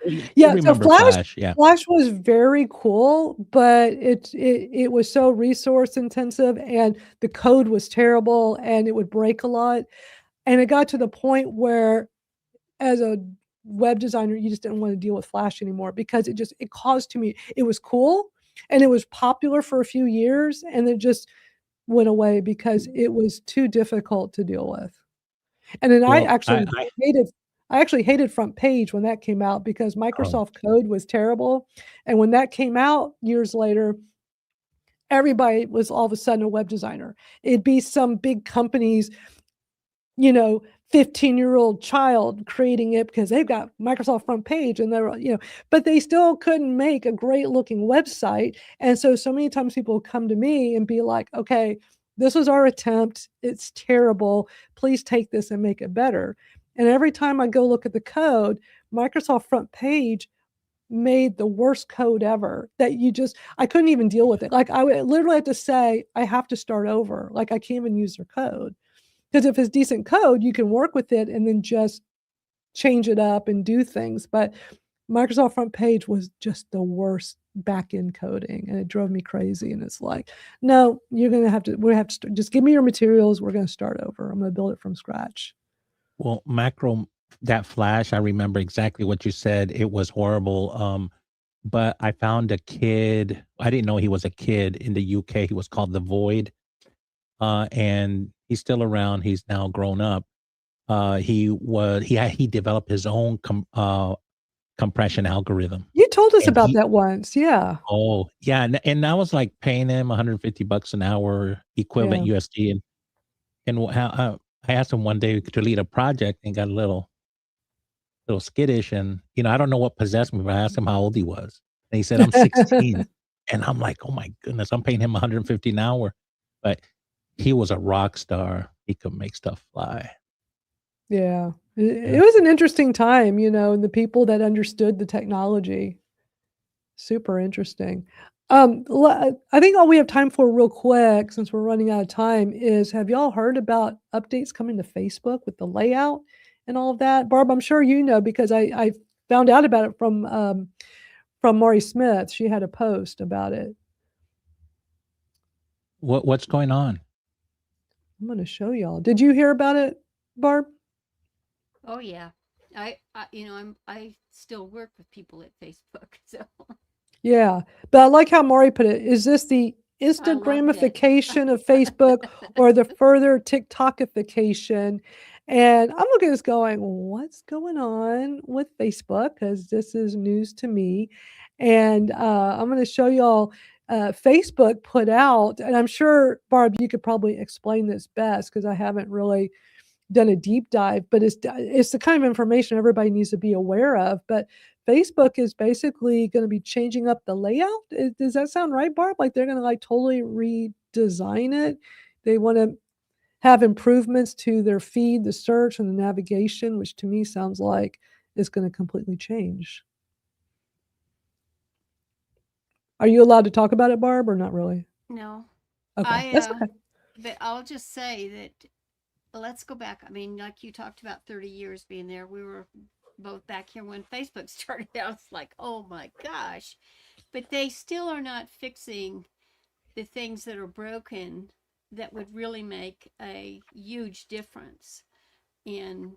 You Yeah, so remember Flash Flash, yeah. Flash was very cool, but it was so resource intensive, and the code was terrible, and it would break a lot, and it got to the point where, as a web designer, you just didn't wanna deal with Flash anymore because it caused too many. It was cool, and it was popular for a few years, and it just went away because it was too difficult to deal with. And then Well, hated I actually hated Front Page when that came out because oh, Microsoft Code was terrible, and when that came out years later, everybody was all of a sudden a web designer. It'd be some big companies, you know, 15-year-old child creating it because they've got Microsoft Front Page, and but they still couldn't make a great looking website. And so many times people would come to me and be like, okay, this was our attempt. It's terrible. Please take this and make it better. And every time I go look at the code, Microsoft Front Page made the worst code ever that I couldn't even deal with it. Like I would literally have to say, I have to start over. Like I can't even use their code. Because if it's decent code, you can work with it and then just change it up and do things. But Microsoft Front Page was just the worst back-end coding, and it drove me crazy. And it's like, no, we have to just give me your materials. We're going to start over. I'm going to build it from scratch. well, that Flash, I remember exactly what you said. It was horrible. But I found a kid. I didn't know he was a kid in the UK. He was called The Void. And he's still around. He's now grown up. He developed his own compression algorithm. You told us And about that once. Yeah. oh yeah, and I was like paying him $150 an hour equivalent Yeah. USD, and how I asked him one day to lead a project and got a little skittish, and I don't know what possessed me, but I asked him how old he was, and he said I'm 16, and I'm like, oh my goodness, I'm paying him 150 an hour, but he was a rock star. He could make stuff fly. Yeah. It Yeah. was an interesting time, and the people that understood the technology. Super interesting. I think all we have time for real quick, since we're running out of time, is have y'all heard about updates coming to Facebook with the layout and all of that? Barb, I'm sure you know because I found out about it from Maury Smith. She had a post about it. What's going on? I'm going to show y'all. Did you hear about it, Barb? Oh yeah. I still work with people at Facebook, so Yeah, but I like how Maury put it. Is this the I instant loved it. gramification of Facebook or the further TikTokification? And I'm looking at this going, what's going on with Facebook? Because this is news to me. And I'm going to show y'all. Facebook put out, and I'm sure, Barb, you could probably explain this best because I haven't really done a deep dive, but it's the kind of information everybody needs to be aware of. But Facebook is basically going to be changing up the layout. Does that sound right, Barb? Like they're going to like totally redesign it. They want to have improvements to their feed, the search, and the navigation, which to me sounds like it's going to completely change. Are you allowed to talk about it, Barb, or not really? No. Okay, I that's okay. but I'll just say that let's go back. I mean, like you talked about 30 years being there. We were both back here when Facebook started out. It's like, oh my gosh. But they still are not fixing the things that are broken that would really make a huge difference in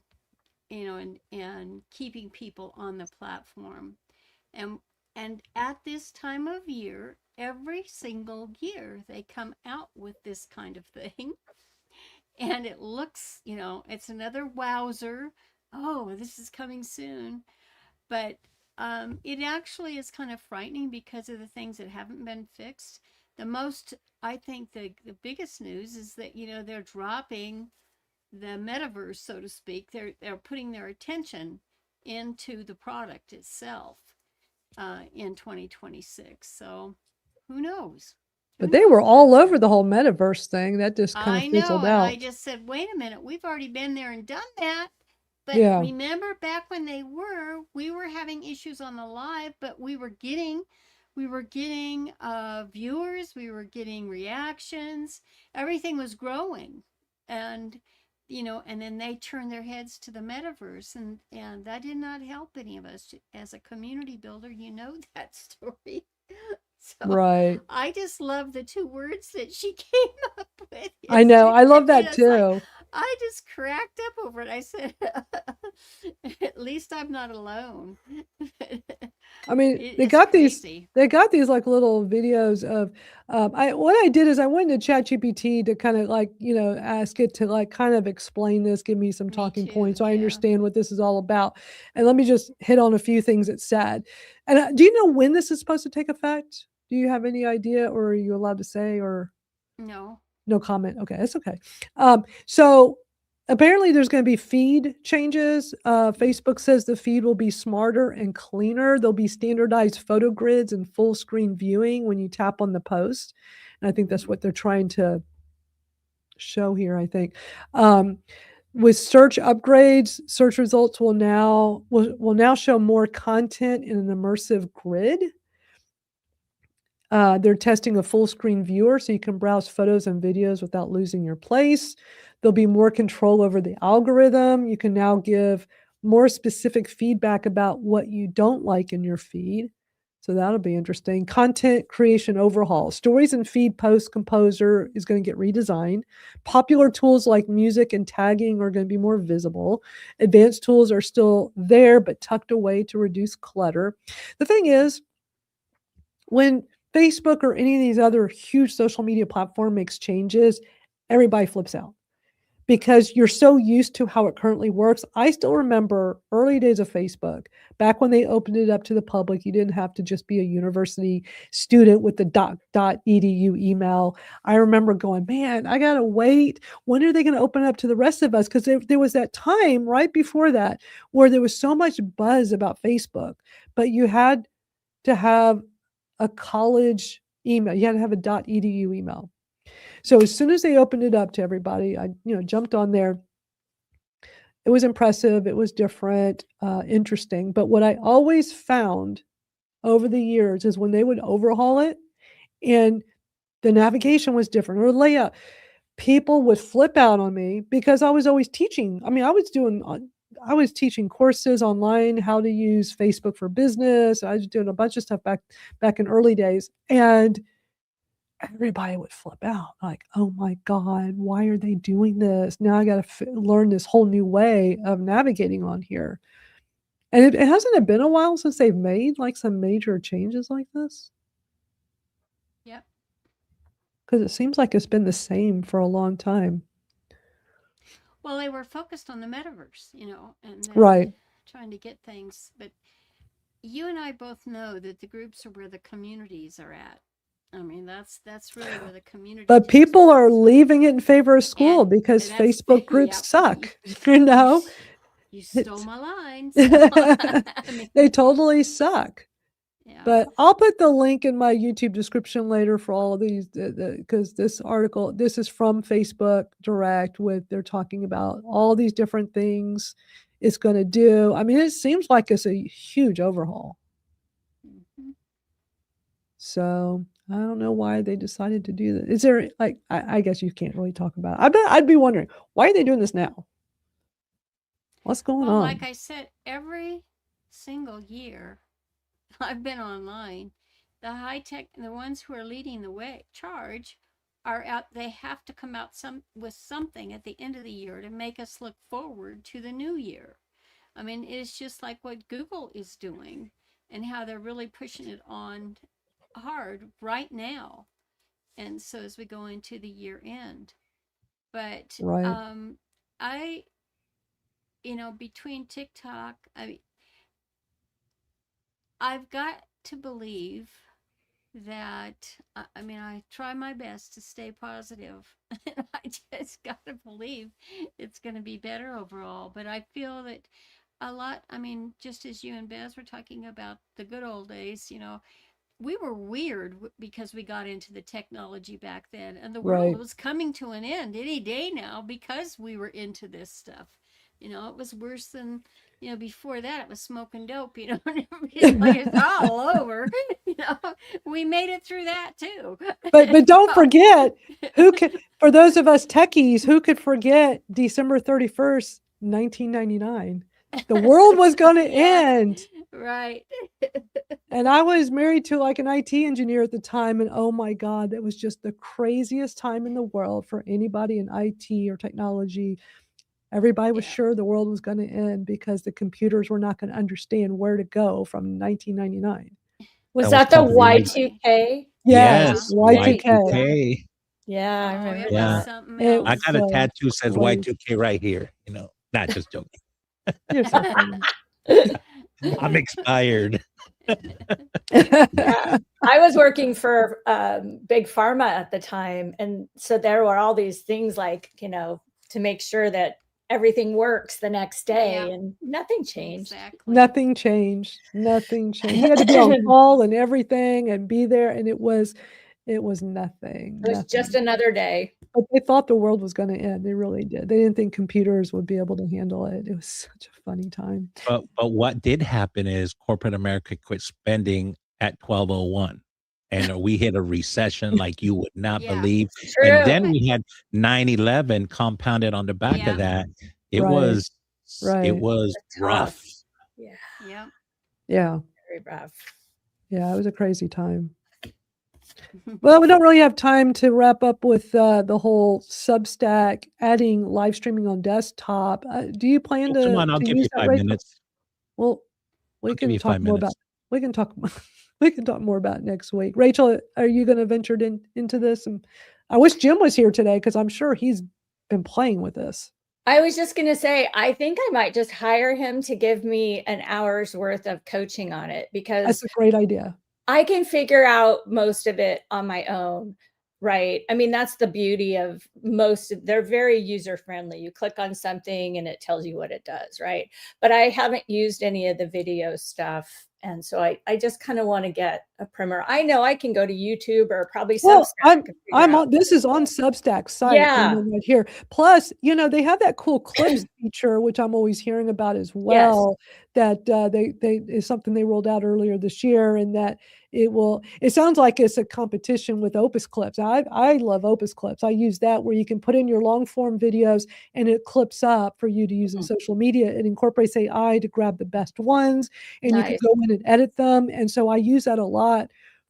and keeping people on the platform. And and at this time of year, every single year they come out with this kind of thing. And it looks, it's another wowzer. Oh, this is coming soon. But it actually is kind of frightening because of the things that haven't been fixed. The most, I think, the biggest news is that they're dropping the metaverse, so to speak. They're putting their attention into the product itself in 2026. So who knows? But they were all over the whole metaverse thing. That just kind of I fizzled know, and I out. just said, wait a minute, we've already been there and done that. But Yeah. remember back when we were having issues on the live, but we were getting viewers, we were getting reactions, everything was growing. And and then they turned their heads to the metaverse, and that did not help any of us. As a community builder, that story. So Right. I just love the two words that she came up with. I know. I love that It's like, too. I just cracked up over it. I said, at least I'm not alone. I mean, they It's got these crazy. like little videos of what I did is I went to ChatGPT to kind of like, ask it to like kind of explain this, give me some Me talking too, points so I yeah. understand what this is all about. And let me just hit on a few things it said. And do you know when this is supposed to take effect? Do you have any idea, or are you allowed to say, or No. no comment? Okay, that's okay. So apparently there's going to be feed changes. Facebook says the feed will be smarter and cleaner. There'll be standardized photo grids and full screen viewing when you tap on the post. And I think that's what they're trying to show here, I think. With search upgrades, search results will now show more content in an immersive grid. They're testing a full screen viewer so you can browse photos and videos without losing your place. There'll be more control over the algorithm. You can now give more specific feedback about what you don't like in your feed. So that'll be interesting. Content creation overhaul. Stories and feed post composer is going to get redesigned. Popular tools like music and tagging are going to be more visible. Advanced tools are still there, but tucked away to reduce clutter. The thing is, when Facebook or any of these other huge social media platform makes changes, everybody flips out because you're so used to how it currently works. I still remember early days of Facebook, back when they opened it up to the public. You didn't have to just be a university student with the .edu email. I remember going, man, I got to wait. When are they going to open up to the rest of us? Because there was that time right before that where there was so much buzz about Facebook, but you had to have a college email. You had to have a .edu email. So as soon as they opened it up to everybody, I jumped on there. It was impressive. It was different, interesting. But what I always found over the years is when they would overhaul it and the navigation was different or layout, people would flip out on me because I was always teaching. I mean, I was teaching courses online, how to use Facebook for business. I was doing a bunch of stuff back in early days, and everybody would flip out like, "Oh my God, why are they doing this? Now I got to learn this whole new way of navigating on here." And it hasn't it been a while since they've made like some major changes like this? Yep. Because it seems like it's been the same for a long time. Well, they were focused on the metaverse, and then Right. trying to get things. But you and I both know that the groups are where the communities are at. I mean, that's really where the community. But people are leaving it in favor of school And because that's Facebook groups yep. suck. You know, You stole my line. So, I mean, they totally suck. yeah. But I'll put the link in my YouTube description later for all of these because this is from Facebook Direct they're talking about all these different things it's going to do. I mean, it seems like it's a huge overhaul. Mhm. So I don't know why they decided to do that. Is there like I guess you can't really talk about it. I bet I'd be wondering why are they doing this now? What's going Well, on? like I said, every single year I've been online, the high tech, the ones who are leading the way charge are out. They have to come out with something at the end of the year to make us look forward to the new year. I mean, it's just like what Google is doing and how they're really pushing it on hard right now. And so as we go into the year end, but Right. I, between TikTok, I've got to believe that I mean, I try my best to stay positive. I just got to believe it's going to be better overall. But I feel that a lot, I mean, just as you and Beth were talking about the good old days, we were weird because we got into the technology back then, and the world Right. was coming to an end any day now because we were into this stuff. It was worse than, before that it was smoking dope, and everybody's like it's all over. We made it through that too. But don't forget, for those of us techies, who could forget December 31st, 1999? The world was going to end. Right. And I was married to like an IT engineer at the time. And oh my God, that was just the craziest time in the world for anybody in IT or technology. Everybody was sure the world was going to end because the computers were not going to understand where to go from 1999. Was That that was the called Y2K? Yes, Y2K. Y2K. Yeah, I Oh, remember it Yeah. was that. something It I else. got a was tattoo says great. Y2K right here. Not just joking. You're so funny. I'm expired. Yeah. I was working for big pharma at the time, and so there were all these things like, to make sure that everything works the next day, Yeah. and nothing changed. Exactly. Nothing changed. Nothing changed. You had to be on call and everything and be there, and it was nothing. It was just Nothing. another day. But they thought the world was going to end. They really did. They didn't think computers would be able to handle it. It was such a funny time. But what did happen is corporate America quit spending at 1201. And we hit a recession like you would not Yeah. believe. True. And then we had 9/11 compounded on the back Yeah. of that. It Right. was Right. rough. Yeah, Yeah. Yeah. very rough. Yeah. It was a crazy time. Well, we don't really have time to wrap up with the whole Substack adding live streaming on desktop. Do you plan Come to on, I'll give use you that, 5 Rachel? minutes. Well, we I'll give can you talk 5 more about minutes. we can talk we can talk more about it next week. Rachel, are you going to venture into this? And I wish Jim was here today because I'm sure he's been playing with this. I was just going to say, I think I might just hire him to give me an hour's worth of coaching on it, because That's a great idea. I can figure out most of it on my own, right? I mean, that's the beauty of they're very user friendly. You click on something and it tells you what it does, right? But I haven't used any of the video stuff. And so I just kind of want to get a primer. I know I can go to YouTube or probably Well, Substack and figure I'm out on. This is on Substack's site. Yeah. Right here. Plus, they have that cool clips feature, which I'm always hearing about as well. That they is something they rolled out earlier this year, and that it sounds like it's a competition with Opus Clips. I love Opus Clips. I use that where you can put in your long form videos and it clips up for you to use in social media. It incorporates AI to grab the best ones, and you can Nice. go in and edit them. And so I use that a lot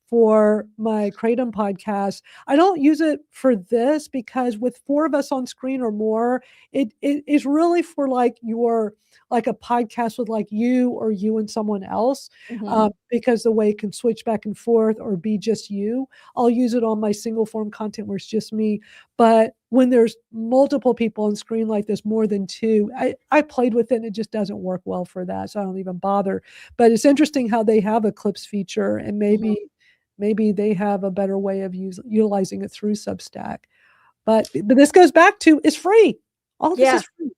for my Kratom podcast. I don't use it for this because with 4 of us on screen or more, it is really for like a podcast with like you or you and someone else, because the way it can switch back and forth or be just you. I'll use it on my single form content where it's just me. But when there's multiple people on screen like this, more than 2, I played with it and it just doesn't work well for that. So I don't even bother. But it's interesting how they have a clips feature, and maybe they have a better way of utilizing it through Substack. But this goes back to it's free. All this is free.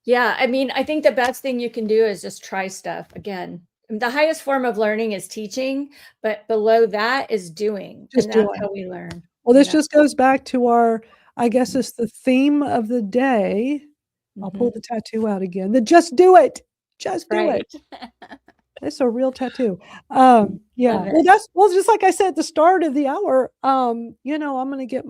Yeah. I mean, I think the best thing you can do is just try stuff. Again, the highest form of learning is teaching, but below that is doing. Just and that's doing. how we learn. Well, this just goes back to I guess it's the theme of the day. I'll pull the tattoo out again. Just do it. Just do it. It's a real tattoo. Yeah. Well, just like I said at the start of the hour, I'm going to get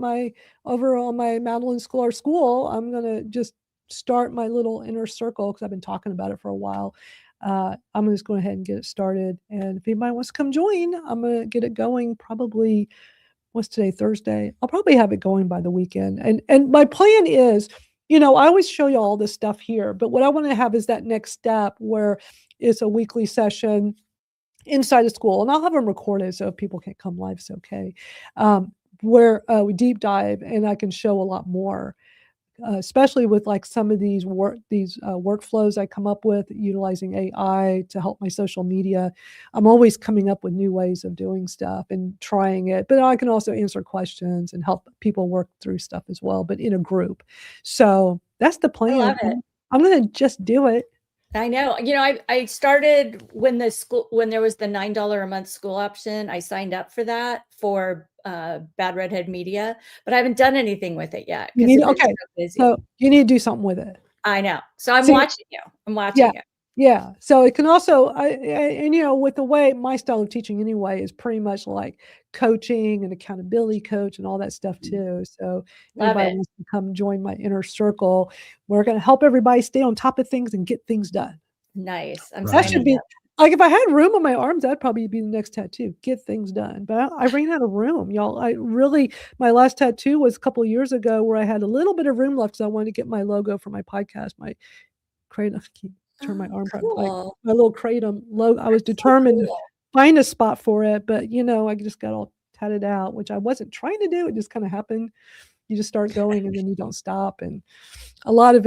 over on my Madeline Sklar School. I'm going to just start my little inner circle because I've been talking about it for a while. I'm going to just go ahead and get it started. And if anybody wants to come join, I'm going to get it going probably, what's today, Thursday? I'll probably have it going by the weekend. And my plan is, I always show you all this stuff here, but what I want to have is that next step where it's a weekly session inside of school, and I'll have them recorded so if people can't come live, it's okay. Where we deep dive and I can show a lot more. especially with like some of these workflows I come up with utilizing AI to help my social media. I'm always coming up with new ways of doing stuff and trying it, but I can also answer questions and help people work through stuff as well, but in a group. So that's the I plan. love it. I'm going to just do it. I know. You know, I started when there was the $9 a month school option. I signed up for that for Bad Redhead Media, but I haven't done anything with it yet You because need, I've been okay. so busy. So you need to do something with it. I know. So I'm See, watching you. I'm watching you. yeah. So it can also, and you know, with the way my style of teaching anyway is pretty much like coaching and accountability coach and all that stuff too. So if Love anybody it. wants to come join my inner circle, we're going to help everybody stay on top of things and get things done. Nice. I'm That should signing be up. like if I had room on my arms, that'd probably be the next tattoo. Get things done. But I ran out of room, y'all. My last tattoo was a couple of years ago where I had a little bit of room left because I wanted to get my logo for my podcast, my kratom. Turn my Oh, arm, cool. my little kratom logo. I was That's so determined to cool. find a spot for it, but you know, I just got all tatted out, which I wasn't trying to do. It just kind of happened. You just start going and then you don't stop, and a lot of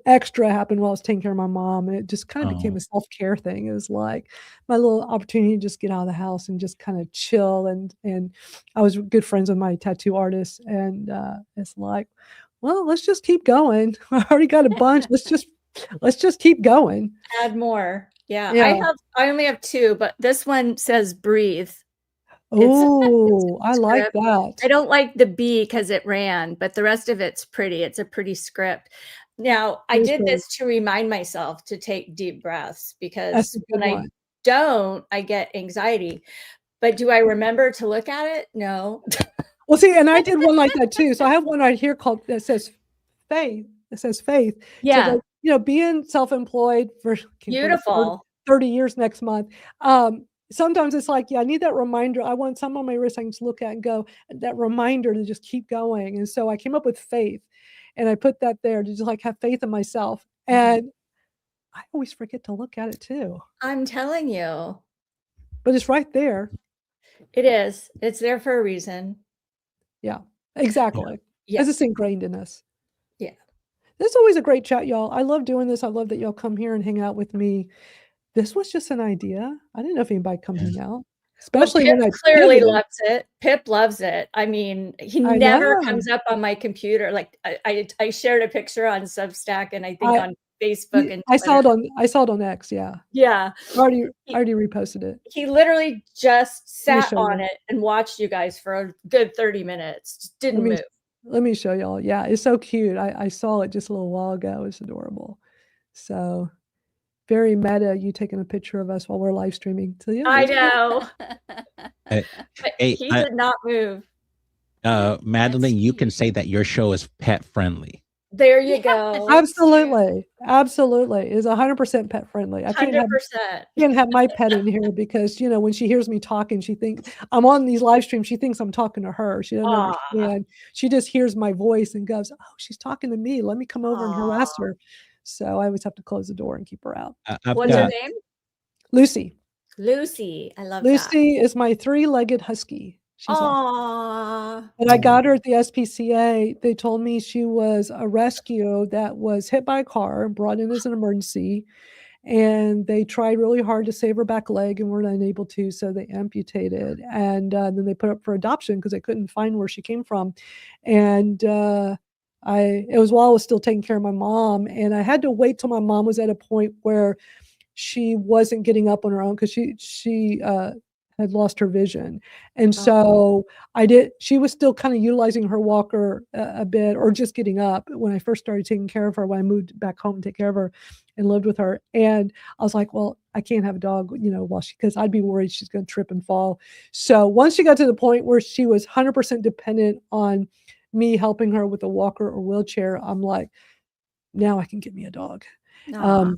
extra happened while I was taking care of my mom, and it just kind of became Oh, a self-care thing. It was like my little opportunity to just get out of the house and just kind of chill, and I was good friends with my tattoo artist, and it's like, well, let's just keep going. I already got a bunch. Let's just keep going. Add more. Yeah. Yeah. I only have 2, but this one says breathe. Oh, I like script. that. I don't like the B because it ran, but the rest of it's pretty. It's a pretty script. Now, I It is did pretty. this to remind myself to take deep breaths That's because a good when I one. don't, I get anxiety. But do I remember to look at it? No. Well, see, and I did one like that too. So I have one right here called that says faith. It says faith. So Yeah. like, you know, being self-employed for 30 years next month. Sometimes it's like, yeah, I need that reminder. I want some on my wrist I can just look at and go, that reminder to just keep going. And so I came up with faith, and I put that there to just like have faith in myself. And I always forget to look at it too, I'm telling you. but it's right there. It is. It's there for a reason. Yeah, exactly. Yeah. Because it's ingrained in us. Yeah. This is always a great chat, y'all. I love doing this. I love that y'all come here and hang out with me. This was just an idea. I didn't know if anybody come hang out, especially Pip when I clearly pivoted. loves it. Pip loves it. I mean, he I never know. comes up on my computer. Like I shared a picture on Substack and I think on Facebook and I saw Twitter. I saw it on X. Yeah. Yeah. I already reposted it. He literally just Let me sat show on you. it and watched you guys for a good 30 minutes. Just didn't move. Let me show y'all. Yeah, it's so cute. I saw it just a little while ago. It's adorable. So very meta, you taking a picture of us while we're live streaming. So yeah, I it's cool. know. Hey, But hey, he did not move. Madeline, you can cute. say that your show is pet friendly. There you Yes, go. it's true. Absolutely. Absolutely. It's 100% pet friendly. I can't 100%. have my pet in here because, you know, when she hears me talking, she thinks I'm on these live streams. She thinks I'm talking to her. She doesn't Aw. understand. She just hears my voice and goes, oh, she's talking to me. Let me come over and harass her. So I always have to close the door and keep her out. I've What's her got name? Lucy. Lucy. I love that. Lucy is my 3-legged husky. She's awesome. Aww. And I got her at the SPCA. They told me she was a rescue that was hit by a car and brought in as an emergency. And they tried really hard to save her back leg and weren't unable to, so they amputated. And then they put her up for adoption because they couldn't find where she came from. And it was while I was still taking care of my mom, and I had to wait till my mom was at a point where she wasn't getting up on her own because she had lost her vision. And so she was still kind of utilizing her walker a bit, or just getting up when I first started taking care of her, when I moved back home to take care of her and lived with her. And I was like, well, I can't have a dog, you know, because I'd be worried she's going to trip and fall. So once she got to the point where she was 100% dependent on me helping her with a walker or wheelchair, I'm like, now I can get me a dog. Aw.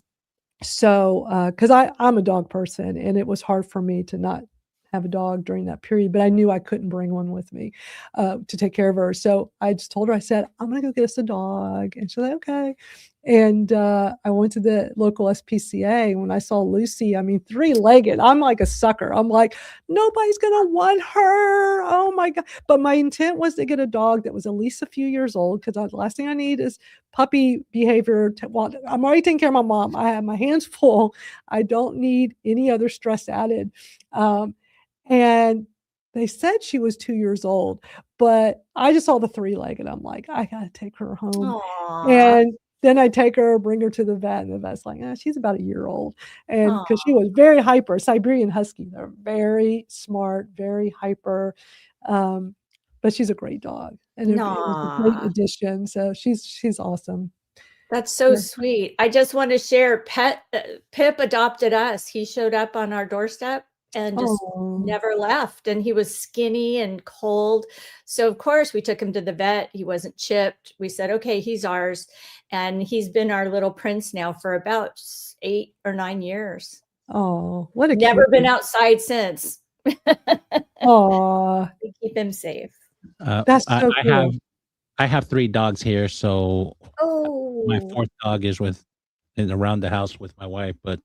So, because I'm a dog person, and it was hard for me to not have a dog during that period, but I knew I couldn't bring one with me to take care of her. So I just told her, I said, I'm going to go get us a dog. And she's like, okay. And I went to the local SPCA. When I saw Lucy, I mean, 3-legged, I'm like a sucker. I'm like, nobody's going to want her. Oh my God. But my intent was to get a dog that was at least a few years old, because the last thing I need is puppy behavior. Well, I'm already taking care of my mom. I have my hands full. I don't need any other stress added. And they said she was 2 years old, but I just saw the 3-legged. I'm like, I got to take her home. Aw. And then I take her, bring her to the vet, and the vet's like, she's about a year old. And because she was very hyper, Siberian Husky, they're very smart, very hyper. But she's a great dog. And it was a great Aw. addition. So she's awesome. That's so Yeah. sweet. I just want to share Pip adopted us. He showed up on our doorstep and just Oh, never left. And he was skinny and cold. So of course we took him to the vet. He wasn't chipped. We said, okay, he's ours. And he's been our little prince now for about 8 or 9 years. oh, what a Never been cutie. outside since. Aw, We keep him safe. that's so cool. I have 3 dogs here, so my Oh, 4th dog is around the house with my wife. But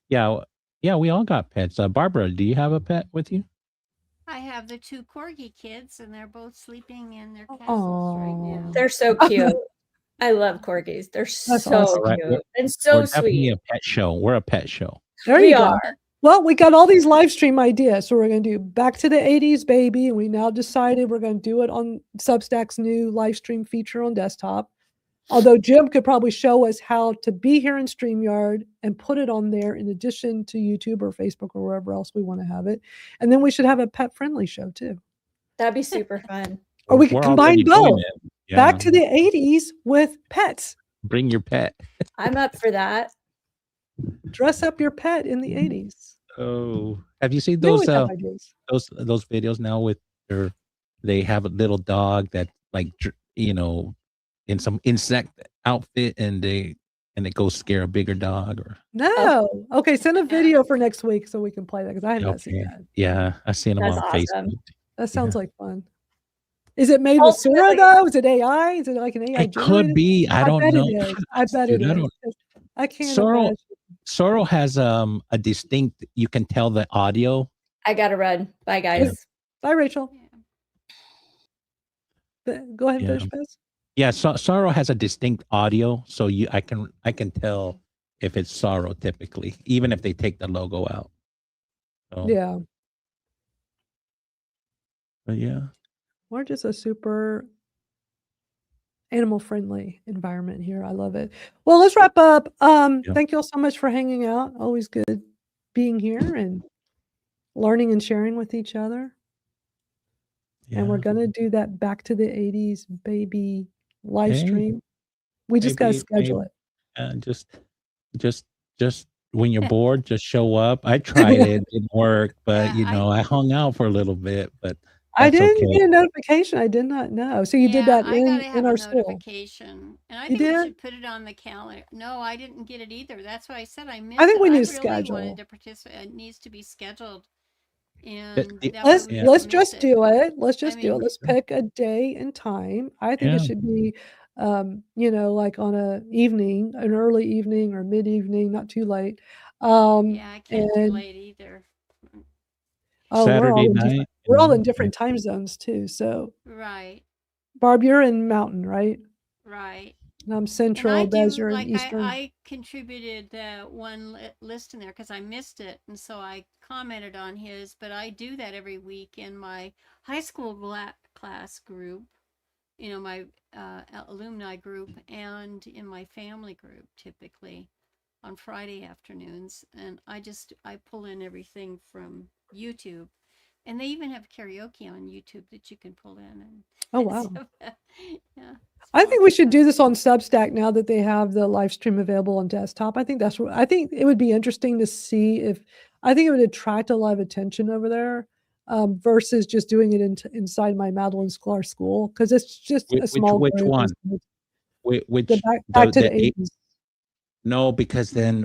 yeah, we all got pets. Barbara, do you have a pet with you? I have the 2 corgi kids, and they're both sleeping in their castles right Aw. now. they're so cute. I love corgis. They're That's so awesome. All right, cute and so we're definitely sweet. a pet show. We're a pet show. There We you go. are. Well, we got all these live stream ideas. So we're going to do Back to the 80s, baby. And we now decided we're going to do it on Substack's new live stream feature on desktop. Although Jim could probably show us how to be here in StreamYard and put it on there in addition to YouTube or Facebook or wherever else we want to have it. And then we should have a pet-friendly show too. That'd be super fun. Or we could We're combine already doing both. it. Yeah. Back to the 80s with pets. Bring your pet. I'm up for that. Dress up your pet in the 80s. Oh, have you seen We those always have ideas. those videos now with they have a little dog that in some insect outfit and they go scare a bigger dog or No. Okay, send a video for next week so we can play that because I have not seen okay. that. Yeah, I seen them That's on awesome. Facebook. That sounds like fun. Is it made with Sora Ultimately- though? Is it AI? Is it like an AI It could generated? be. I don't bet know. it is. I bet Dude, it I is. don't- I can't Sorrel- imagine. Sorrel has a distinct. You can tell the audio. I gotta run. Bye, guys. Bye, Rachel. Yeah. Go ahead and Yeah. finish, Bez. Yeah, Sorrow has a distinct audio, so I can tell if it's Sorrow typically, even if they take the logo out. So, Yeah. but yeah. We're just a super animal-friendly environment here. I love it. Well, let's wrap up. Thank you all so much for hanging out. Always good being here and learning and sharing with each other. And we're Yeah. gonna do that Back to the 80s baby live Hey, stream. We just gotta maybe- schedule it. just when you're bored, just show up. I tried it, didn't work, but Yeah, I hung out for a little bit, but I that's didn't okay. get a notification. I did not know. So you did that I gotta in have our a school. notification, and I You think we did? should put it on the calendar. No, I didn't get it either. That's why I said I missed. I think it. we need I to really schedule. wanted to participate. It needs to be scheduled, and the- that way Let's we Yeah. don't let's miss just it. do it. Let's I just do it. mean- Let's pick a day and time. I think it Yeah. should be like on an early evening or mid-evening, not too late. Yeah, I can't do and late either. we're Saturday all in night. different, we're all in different time zones too. So Right, Barb, you're in Mountain, right? right. And I'm And Central, I Bez, do you're in like Eastern. I contributed the one list in there because I missed it, and so I commented on his. But I do that every week in my high school class group, my alumni group, and in my family group typically on Friday afternoons. And I pull in everything from YouTube, and they even have karaoke on YouTube that you can pull in. And Oh, wow. so, yeah. I think we should do this on Substack now that they have the live stream available on desktop. I think I think it would be interesting to see I think it would attract a lot of attention over there versus just doing it inside my Madeline Sklar school because it's just a small Which group. one? Which Back to the eight- 80s. No, because then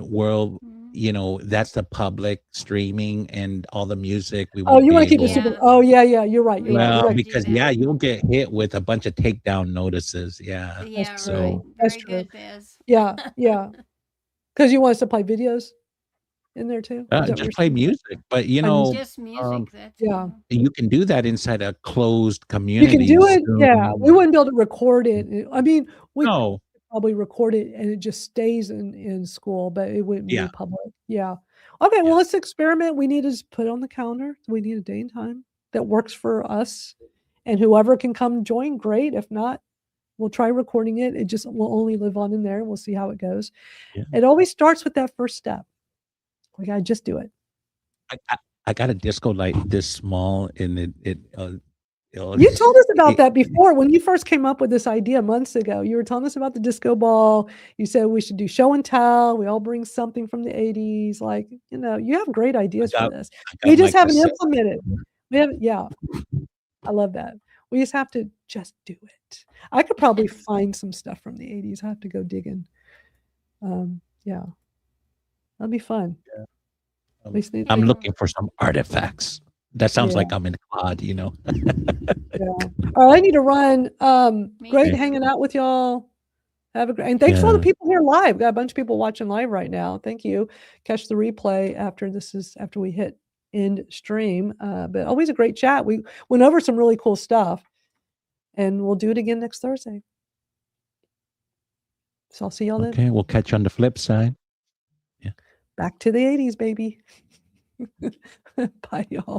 that's the public streaming and all the music we Oh, won't you be want to keep it able. super. Yeah. Oh, yeah, yeah. You're right. We You're right. You're don't Well, right. wanna do because that. you'll get hit with a bunch of takedown notices. Yeah. Yeah, That's right. true. That's Very true. good, Biz. Yeah, yeah. Because you want us to play videos in there too? Is that what you're Just play saying? music, but Play music. Just music, that's Yeah. you can do that inside a closed You can community. do it. Yeah. We Zoom. wouldn't be able to record it. I mean, we No. probably record it and it just stays in school, but it wouldn't Yeah. be public. Yeah. Okay, well, Yeah. let's experiment. We need to just put it on the calendar. We need a day and time that works for us. And whoever can come join, great. If not, we'll try recording it. It just will only live on in there. We'll see how it goes. Yeah. It always starts with that first step. We gotta just do it. I got a disco light this small, and it'll You told us about it- that before when you first came up with this idea months ago. You were telling us about the disco ball. You said we should do show and tell. We all bring something from the 80s. Like, you have great ideas for this. I We got just my haven't cassette. implemented. We haven't, yeah. I love that. We just have to just do it. I could probably find some stuff from the 80s. I have to go digging. Yeah. That'll be fun. Um, We just need I'm to- looking for some artifacts. That sounds Yeah. like I'm in COD, Yeah. All right, I need to run. Me Great too. hanging out with y'all. Have a great, and thanks for all the Yeah. people here live. Got a bunch of people watching live right now. Thank you. Catch the replay after we hit end stream. But always a great chat. We went over some really cool stuff, and we'll do it again next Thursday. So I'll see y'all then. Okay, we'll catch you on the flip side. Back to the 80s, baby. Bye, y'all.